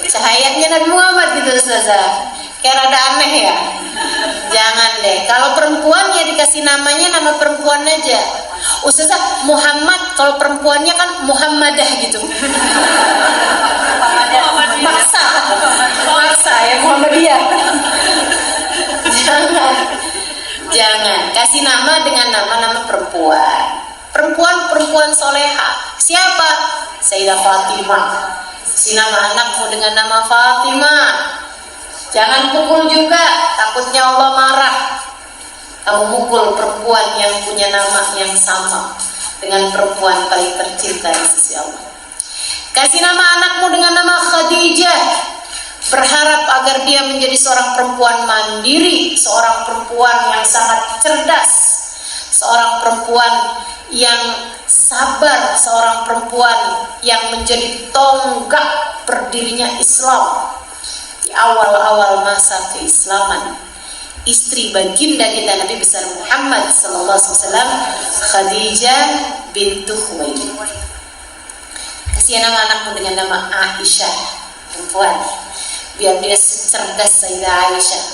Cahayanya Nabi Muhammad gitu Ustazah, kayak rada aneh ya. Jangan deh, kalau perempuan ya dikasih namanya nama perempuan aja. Ustazah Muhammad, kalau perempuannya kan Muhammadah gitu. Maksa ya Muhammadiyah. Jangan kasih nama dengan nama perempuan soleha. Siapa? Sayyidah Fatimah. Kasih nama anakmu dengan nama Fatimah. Jangan pukul juga, takutnya Allah marah. Kamu mukul perempuan yang punya nama yang sama dengan perempuan paling tercinta di sisi Allah. Kasih nama anakmu dengan nama Khadijah, berharap agar dia menjadi seorang perempuan mandiri, seorang perempuan yang sangat cerdas, seorang perempuan yang sabar, seorang perempuan yang menjadi tonggak berdirinya Islam di awal-awal masa keislaman. Istri baginda kita Nabi besar Muhammad sallallahu alaihi wasallam, Khadijah bintu Khuwailid. Kasih nama anakmu dengan nama Aisyah, perempuan, biar dia secerdas Sayyidah Aisyah,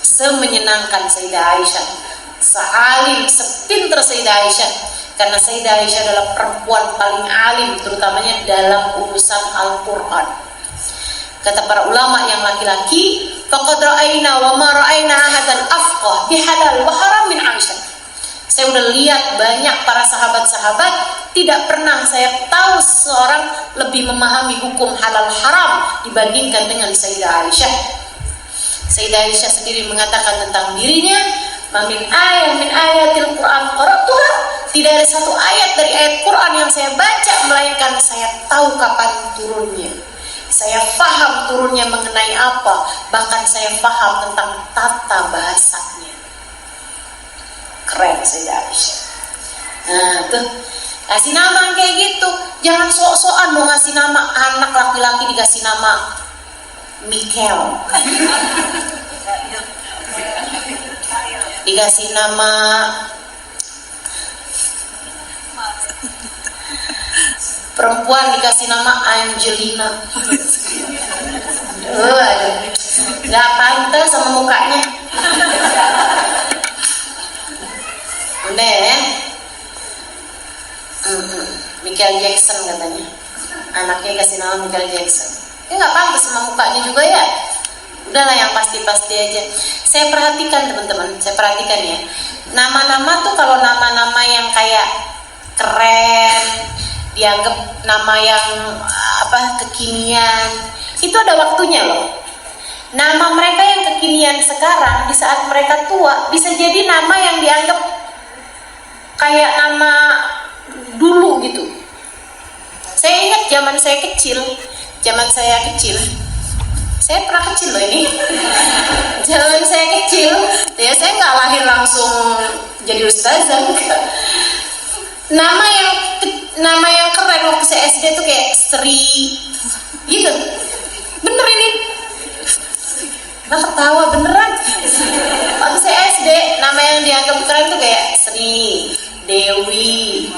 semenyenangkan Sayyidah Aisyah, sealim, sepinter Sayyidah Aisyah, karena Sayyidah Aisyah adalah perempuan paling alim, terutamanya dalam urusan Al-Quran. Kata para ulama yang laki-laki, faqad ra'ayna wa ma ra'ayna ahadan afqah bihalal wa haram min Aisyah. Saya udah lihat banyak para sahabat-sahabat, tidak pernah saya tahu seorang lebih memahami hukum halal haram dibandingkan dengan Sayyidah Aisyah. Sayyidah Aisyah sendiri mengatakan tentang dirinya, "Min ayat min ayatil Quran qara'tuha." Tidak ada satu ayat dari ayat Quran yang saya baca melainkan saya tahu kapan turunnya. Saya paham turunnya mengenai apa, bahkan saya paham tentang tata bahasanya. Keren Sayyidah Aisyah. Nah tuh, kasih nama kayak gitu. Jangan sok-sokan mau ngasih nama anak laki-laki dikasih nama Mikel, dikasih nama perempuan dikasih nama Angelina. Aduh, nggak pantas sama mukanya. Udah ya. Michael Jackson katanya, anaknya kasih nama Michael Jackson. Ya nggak pantas sama mukanya juga ya. Udahlah yang pasti-pasti aja. Saya perhatikan teman-teman, saya perhatikan ya. Nama-nama tuh kalau nama-nama yang kayak keren, dianggap nama yang kekinian, itu ada waktunya loh. Nama mereka yang kekinian sekarang di saat mereka tua bisa jadi nama yang dianggap kayak nama dulu gitu. Saya ingat zaman saya kecil, saya pernah kecil loh ini. Zaman saya kecil, ya saya nggak lahir langsung jadi ustazah. Nama yang keren waktu saya SD tuh kayak Sri gitu. Bener ini, nah ketawa beneran. Waktu saya SD, nama yang dianggap keren tuh kayak Sri, Dewi,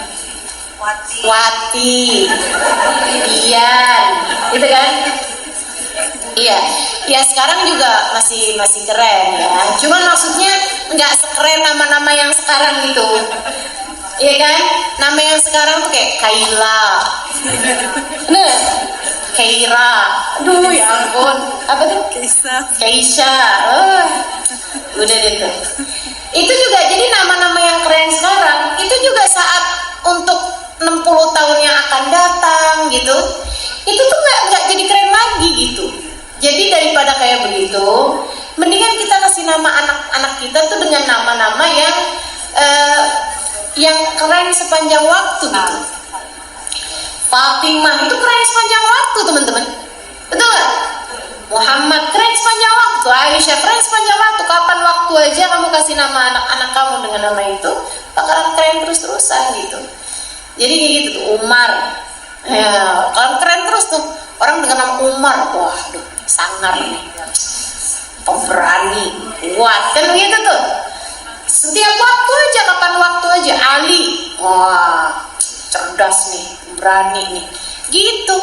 Wati, Dian, gitu kan? Iya, ya sekarang juga masih keren ya. Cuman maksudnya nggak sekeren nama-nama yang sekarang gitu. Iya kan? Nama yang sekarang tuh kayak Kaila, nah, Keira, aduh ya ampun, apa tuh? Keisha, udah deh tuh. Itu juga jadi nama-nama yang keren sekarang. Itu juga saat untuk 60 tahun yang akan datang gitu. Itu tuh nggak jadi keren lagi gitu. Jadi daripada kayak begitu, mendingan kita kasih nama anak-anak kita tuh dengan nama-nama yang keren sepanjang waktu gitu. Fatimah itu keren sepanjang waktu teman-teman, betul nggak? Muhammad keren sepanjang waktu, Aisyah keren sepanjang waktu. Kapan waktu aja kamu kasih nama anak-anak kamu dengan nama itu, bakalan keren terus-terusan gitu. Jadi kayak gitu tuh. Umar, ya kalau keren terus tuh orang dengan nama Umar, wah aduh, sangar nih, pemberani, kuat kan begitu tuh. Setiap waktu aja, kapan waktu aja. Ali, wah cerdas nih, berani nih, gitu.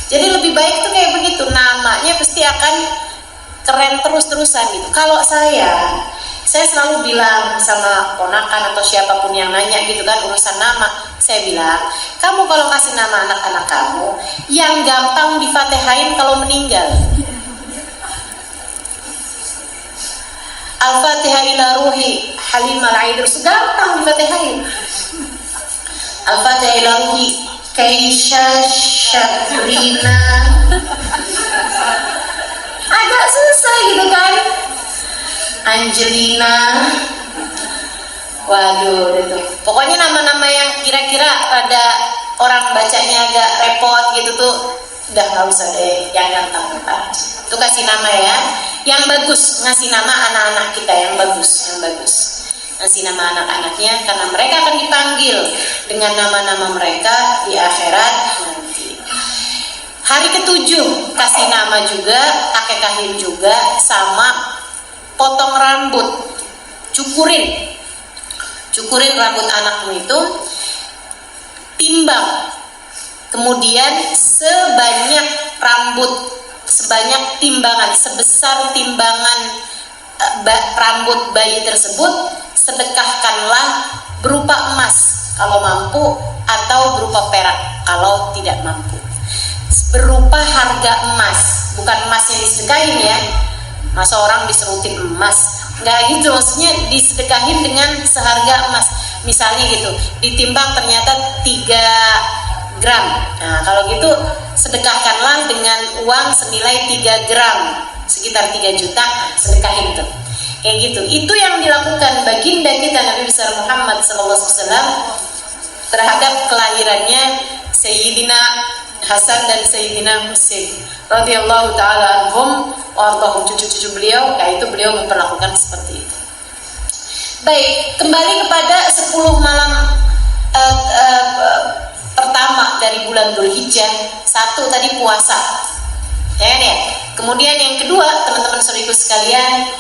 Jadi lebih baik tuh kayak begitu, namanya pasti akan keren terus-terusan gitu. Kalau saya selalu bilang sama ponakan atau siapapun yang nanya gitu kan urusan nama, saya bilang, kamu kalau kasih nama anak-anak kamu, yang gampang difatehain kalau meninggal. Al-Fatihah ila ruhi Halim al-Aidrus, gampang difatehain. Al-Fatihah ila ruhi Keisha Syabrina, agak susah gitu kan. Angelina, waduh itu. Pokoknya nama-nama yang kira-kira ada orang bacanya agak repot gitu tuh, udah nggak usah deh, yang gampang aja. Itu kasih nama ya, yang bagus, ngasih nama anak-anak kita yang bagus, ngasih nama anak-anaknya, karena mereka akan dipanggil dengan nama-nama mereka di akhirat nanti. Hari ke-7 kasih nama juga, akekahin juga, sama potong rambut, cukurin rambut anakmu itu, timbang, kemudian sebanyak timbangan, sebesar timbangan rambut bayi tersebut, sedekahkanlah berupa emas kalau mampu, atau berupa perak kalau tidak mampu. Berupa harga emas, bukan emas yang disedekahin ya. Masa orang diserutin emas, nggak gitu, maksudnya disedekahin dengan seharga emas. Misalnya gitu, ditimbang ternyata 3 gram. Nah kalau gitu sedekahkanlah dengan uang senilai 3 gram, sekitar 3 juta, sedekahin tuh. Kayak gitu. Itu yang dilakukan baginda kita Nabi besar Muhammad SAW terhadap kelahirannya Sayyidina Hasan dan Sayyidina Husain radhiyallahu taala anhum wa ardhahum, cucu-cucu beliau, yaitu beliau memperlakukan seperti itu. Baik, kembali kepada 10 malam pertama dari bulan Dzulhijjah. 1 tadi puasa. Ya. Kemudian yang kedua, teman-teman saudariku sekalian,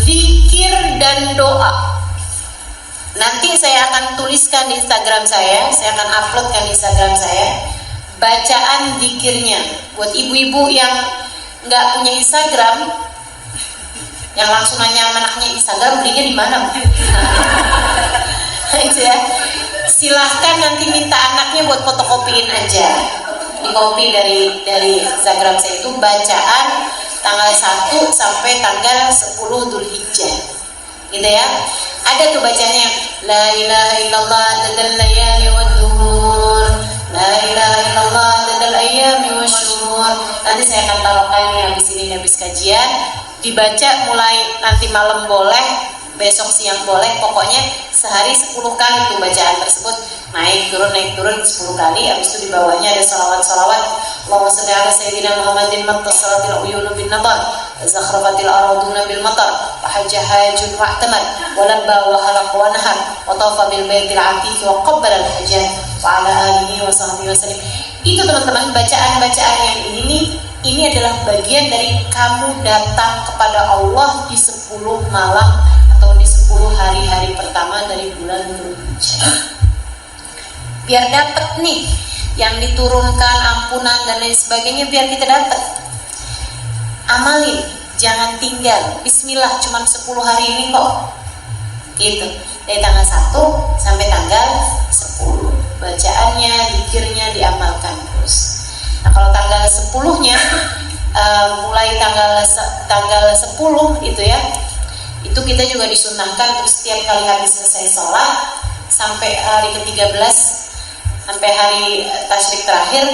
zikir dan doa. Nanti saya akan tuliskan di Instagram saya akan uploadkan di Instagram saya bacaan zikirnya. Buat ibu-ibu yang nggak punya Instagram, yang langsung nanya anaknya Instagram belinya di mana? Itu ya. Silahkan nanti minta anaknya buat fotokopiin aja, di copy dari Instagram saya itu bacaan tanggal 1 sampai tanggal 10 Dzulhijjah, gitu ya. Ada tuh bacanya, la ilaha illallah adadal layali wad duhur, la ilaha illallah adadal ayyami wasyuhur. Nanti saya akan taruhkan nih habis kajian, dibaca mulai nanti malam boleh, besok siang boleh, pokoknya sehari 10 kali tuh bacaan tersebut, naik turun 10 kali. Habis itu di bawahnya ada salawat. Allahumma shalli ala sayyidina Muhammadin mattasalatil uyunu bin nadar, zakhrafatil araduna bil matar, wa hajjahajun wa'tamad, wa labba wa halaq wa nahar, wa tafa bil baitil atiq wa qabbala al hajjah, wa ala alihi wa sahbihi wa sallim. Itu teman-teman bacaan-bacaan yang ini adalah bagian dari kamu datang kepada Allah di 10 malam atau di 10 hari-hari pertama dari bulan Dzulhijjah. Biar dapat nih yang diturunkan, ampunan dan lain sebagainya, biar kita dapat. Amalin, jangan tinggal. Bismillah, cuma 10 hari ini kok. Gitu. Dari tanggal 1 sampai tanggal 10. Bacaannya, zikirnya diamalkan terus. Nah, kalau tanggal 10-nya mulai tanggal 10 itu ya. Itu kita juga disunnahkan untuk setiap kali habis selesai sholat sampai hari ke-13, sampai hari tasyrik terakhir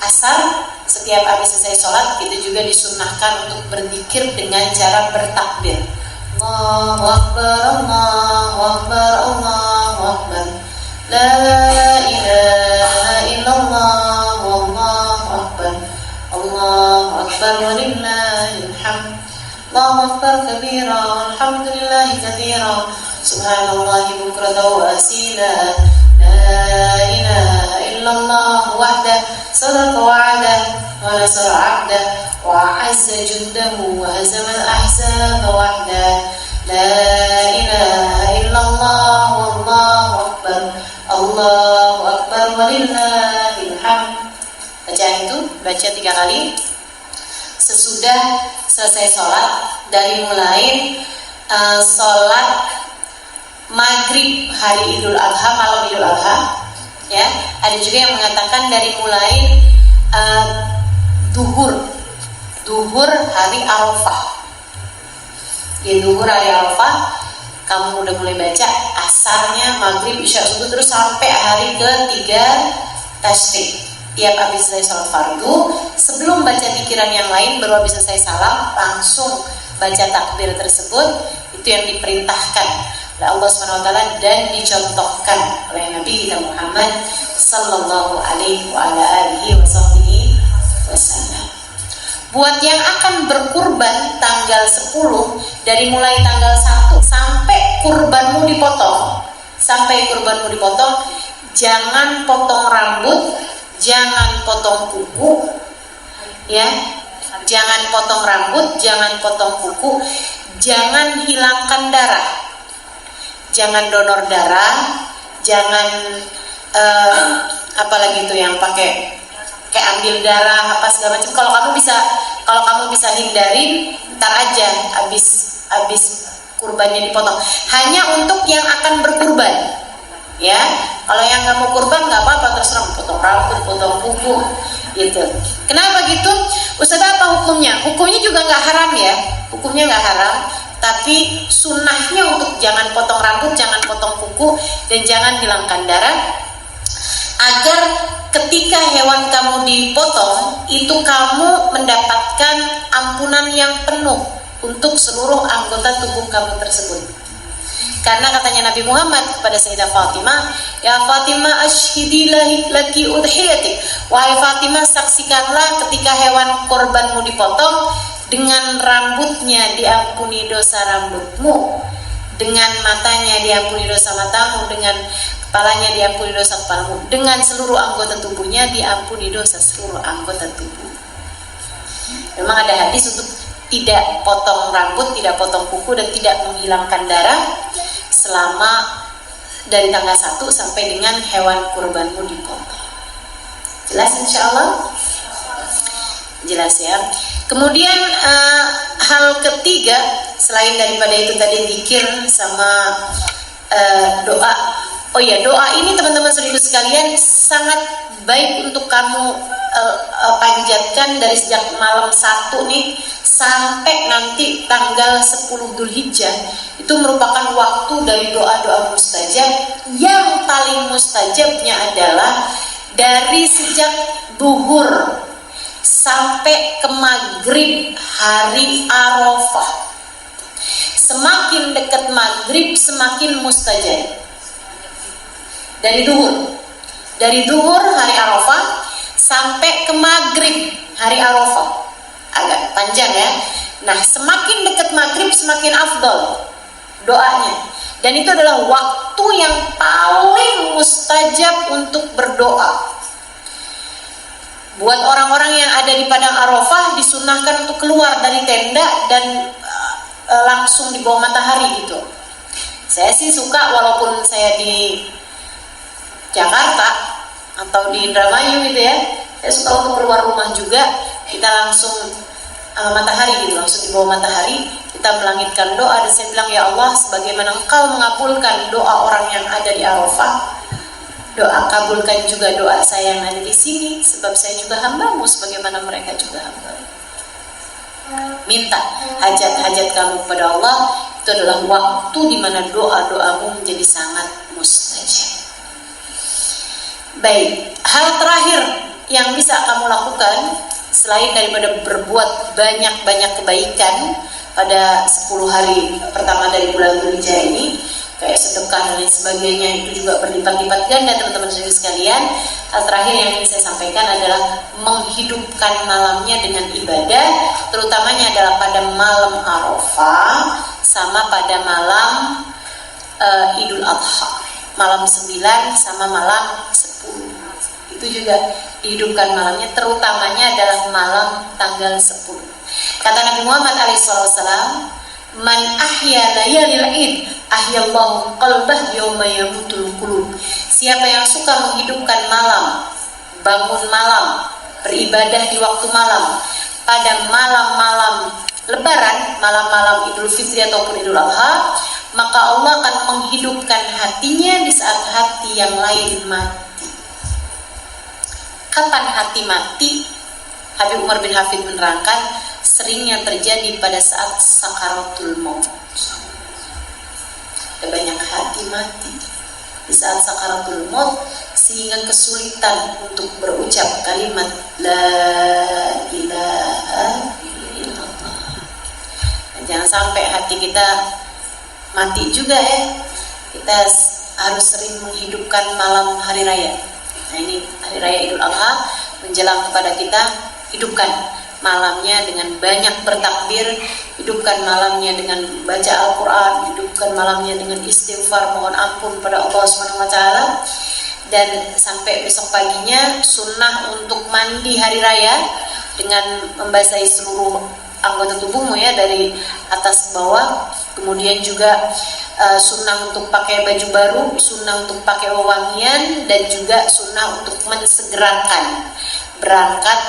asar, setiap habis selesai sholat kita juga disunnahkan untuk berzikir dengan cara bertakbir. Allahu Akbar, Allahu Akbar, Allahu Akbar, la ilaha illallah, Allahu Akbar, Allahu Akbar, walillahil hamd, Allahu Akbar kabira, alhamdulillahi katsira, subhanallahi bukratan wa asila, la ilaha illallah wahdah, sadaqa wa'adah, wa nasara 'abdah, wa 'azza jundahu, wa hazama al-ahzaba wahdah, La ilaha illallah wallahu akbar, Allahu akbar walillahil hamd. Bacaan itu baca 3 kali sesudah selesai sholat, dari mulai sholat maghrib hari Idul Adha, malam Idul Adha, ya. Ada juga yang mengatakan dari mulai duhur hari Arafah. Di duhur hari Arafah kamu udah mulai baca asarnya, maghrib, isya, subuh, terus sampai hari ke-3 tasyrik. Tiap habis selesai sholat fardu, sebelum baca pikiran yang lain, baru habis selesai salam, langsung baca takbir tersebut. Itu yang diperintahkan oleh Allah SWT dan dicontohkan oleh Nabi kita Muhammad sallallahu alaihi wasallam. Buat yang akan berkurban tanggal 10, dari mulai tanggal 1 sampai kurbanmu dipotong, jangan potong rambut, jangan potong kuku, ya. Jangan potong rambut, jangan potong kuku, jangan hilangkan darah, jangan donor darah, jangan apalagi itu yang pakai kayak ambil darah apa segala macam. Kalau kamu bisa hindarin, ntar aja habis kurbannya dipotong. Hanya untuk yang akan berkurban, ya. Kalau yang nggak mau kurban nggak apa-apa, terserah potong rambut, potong kuku, gitu. Kenapa gitu? Ustazah, apa hukumnya? Hukumnya juga nggak haram, ya. Hukumnya nggak haram, tapi sunnahnya untuk jangan potong rambut, jangan potong kuku, dan jangan hilangkan darah, agar ketika hewan kamu dipotong itu kamu mendapatkan ampunan yang penuh untuk seluruh anggota tubuh kamu tersebut. Karena katanya Nabi Muhammad kepada Sayyidah Fatimah, ya Fatimah ashhidi laki udhiyatik, wahai Fatimah, saksikanlah ketika hewan korbanmu dipotong, dengan rambutnya diampuni dosa rambutmu, dengan matanya diampuni dosa matamu, dengan kepalanya diampuni dosa kepalamu, dengan seluruh anggota tubuhnya diampuni dosa seluruh anggota tubuh. Memang ada hadis untuk tidak potong rambut, tidak potong kuku, dan tidak menghilangkan darah selama dari tanggal 1 sampai dengan hewan kurbanmu dipotong. Jelas insyaallah? Jelas, ya. Kemudian hal ketiga selain daripada itu tadi zikir sama doa. Oh ya, doa ini teman-teman saudara sekalian sangat baik untuk kamu panjatkan dari sejak malam 1 nih sampai nanti tanggal 10 Dzulhijjah. Itu merupakan waktu dari doa-doa mustajab. Yang paling mustajabnya adalah dari sejak duhur sampai ke maghrib hari Arafah. Semakin dekat maghrib semakin mustajab. Dari duhur hari Arafah sampai ke maghrib hari Arafah, agak panjang, ya. Nah, semakin dekat maghrib semakin afdol doanya, dan itu adalah waktu yang paling mustajab untuk berdoa. Buat orang-orang yang ada di padang Arafah disunahkan untuk keluar dari tenda dan langsung di bawah matahari gitu. Saya sih suka, walaupun saya di Jakarta atau di Indramayu gitu, ya, saya suka untuk keluar rumah juga, kita langsung matahari gitu, langsung di bawah matahari kita melangitkan doa. Dan saya bilang, ya Allah, sebagaimana Engkau mengabulkan doa orang yang ada di Arafah, kabulkan juga doa saya yang ada di sini, sebab saya juga hamba-Mu sebagaimana mereka juga hamba. Minta hajat-hajat kamu kepada Allah. Itu adalah waktu di mana doa-doamu menjadi sangat mustajab. Baik, hal terakhir yang bisa kamu lakukan selain daripada berbuat banyak-banyak kebaikan pada 10 hari pertama dari bulan Dzulhijjah ini, kayak sedekah dan lain sebagainya, itu juga berlipat-lipat ganda, teman-teman sekalian. Hal terakhir yang ingin saya sampaikan adalah menghidupkan malamnya dengan ibadah, terutamanya adalah pada malam Arafah sama pada malam Idul Adha, malam 9 sama malam 10. Itu juga dihidupkan malamnya, terutamanya adalah malam tanggal 10. Kata Nabi Muhammad SAW, Man ahya layalil id ahyallahu qalbah yawma yamutul qulub. Siapa yang suka menghidupkan malam, bangun malam, beribadah di waktu malam, pada malam-malam Lebaran, malam-malam Idul Fitri ataupun Idul Adha, maka Allah akan menghidupkan hatinya di saat hati yang lain mati. Kapan hati mati? Habib Umar bin Hafid menerangkan, seringnya terjadi pada saat sakaratul maut. Ada banyak hati mati di saat sakaratul maut, sehingga kesulitan untuk berucap kalimat la ilaha illallah. Dan jangan sampai hati kita mati juga ya. Kita harus sering menghidupkan malam hari raya. Nah, ini hari raya Idul Adha menjelang kepada kita, hidupkan malamnya dengan banyak bertakbir, hidupkan malamnya dengan baca Al-Quran, hidupkan malamnya dengan istighfar, mohon ampun pada Allah SWT. Dan sampai besok paginya sunnah untuk mandi hari raya dengan membasahi seluruh anggota tubuhmu ya, dari atas ke bawah. Kemudian juga sunnah untuk pakai baju baru, sunnah untuk pakai wewangian, dan juga sunnah untuk mensegerakan berangkat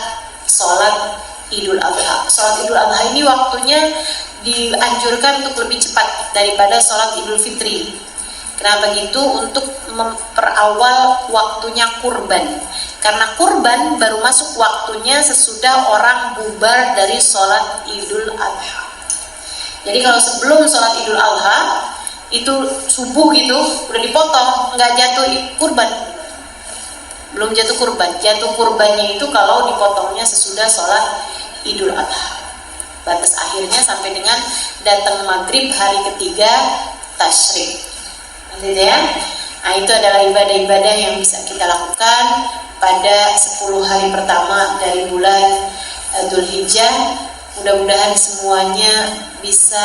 sholat Idul Adha. Sholat Idul Adha ini waktunya dianjurkan untuk lebih cepat daripada sholat Idul Fitri. Kenapa gitu? Untuk memperawal waktunya kurban. Karena kurban baru masuk waktunya sesudah orang bubar dari sholat Idul Adha. Jadi kalau sebelum sholat Idul Adha itu subuh gitu udah dipotong, nggak jatuh kurban, belum jatuh kurban. Jatuh kurbannya itu kalau dipotongnya sesudah sholat Idul Adha. Batas akhirnya sampai dengan datang maghrib hari ketiga tasyrik. Nanti ya. Nah, itu adalah ibadah-ibadah yang bisa kita lakukan pada 10 hari pertama dari bulan Dzulhijjah. Mudah-mudahan semuanya bisa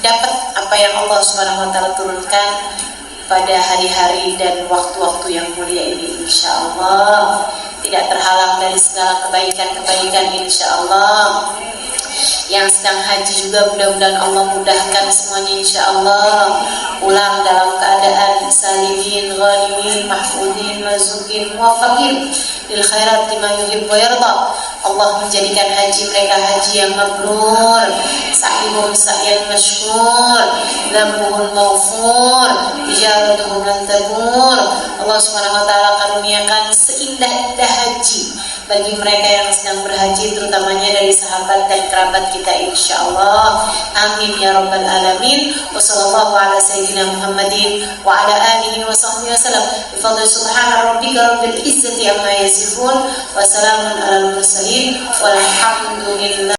dapat apa yang Allah Subhanahu wa taala turunkan pada hari-hari dan waktu-waktu yang mulia ini, insyaallah. Tidak terhalang dari segala kebaikan-kebaikan, insyaallah. Yang sedang haji juga mudah-mudahan Allah mudahkan semuanya, insyaallah. Pulang dalam keadaan salimin, ghanimin, mahfudin, mazukin, muwaffaqin lil khairat lima yuhibbu wa yarda. Allah menjadikan haji mereka haji yang mabrur, sa'ihum sa'yan masykur, dhambuhum maghfur, ijabatuhum lan tabur. Allah Subhanahu wa taala karuniakan seindah-indah haji bagi mereka yang sedang berhaji, terutamanya dari sahabat dan kerabat kita, insyaallah. Amin ya rabbal alamin. Wassallallahu ala sayyidina Muhammadin wa ala alihi wa sahbihi wasallam. Bi fadli subhana rabbika rabbil izzati amma yasifun wa salamun alal mursalin walhamdulillah.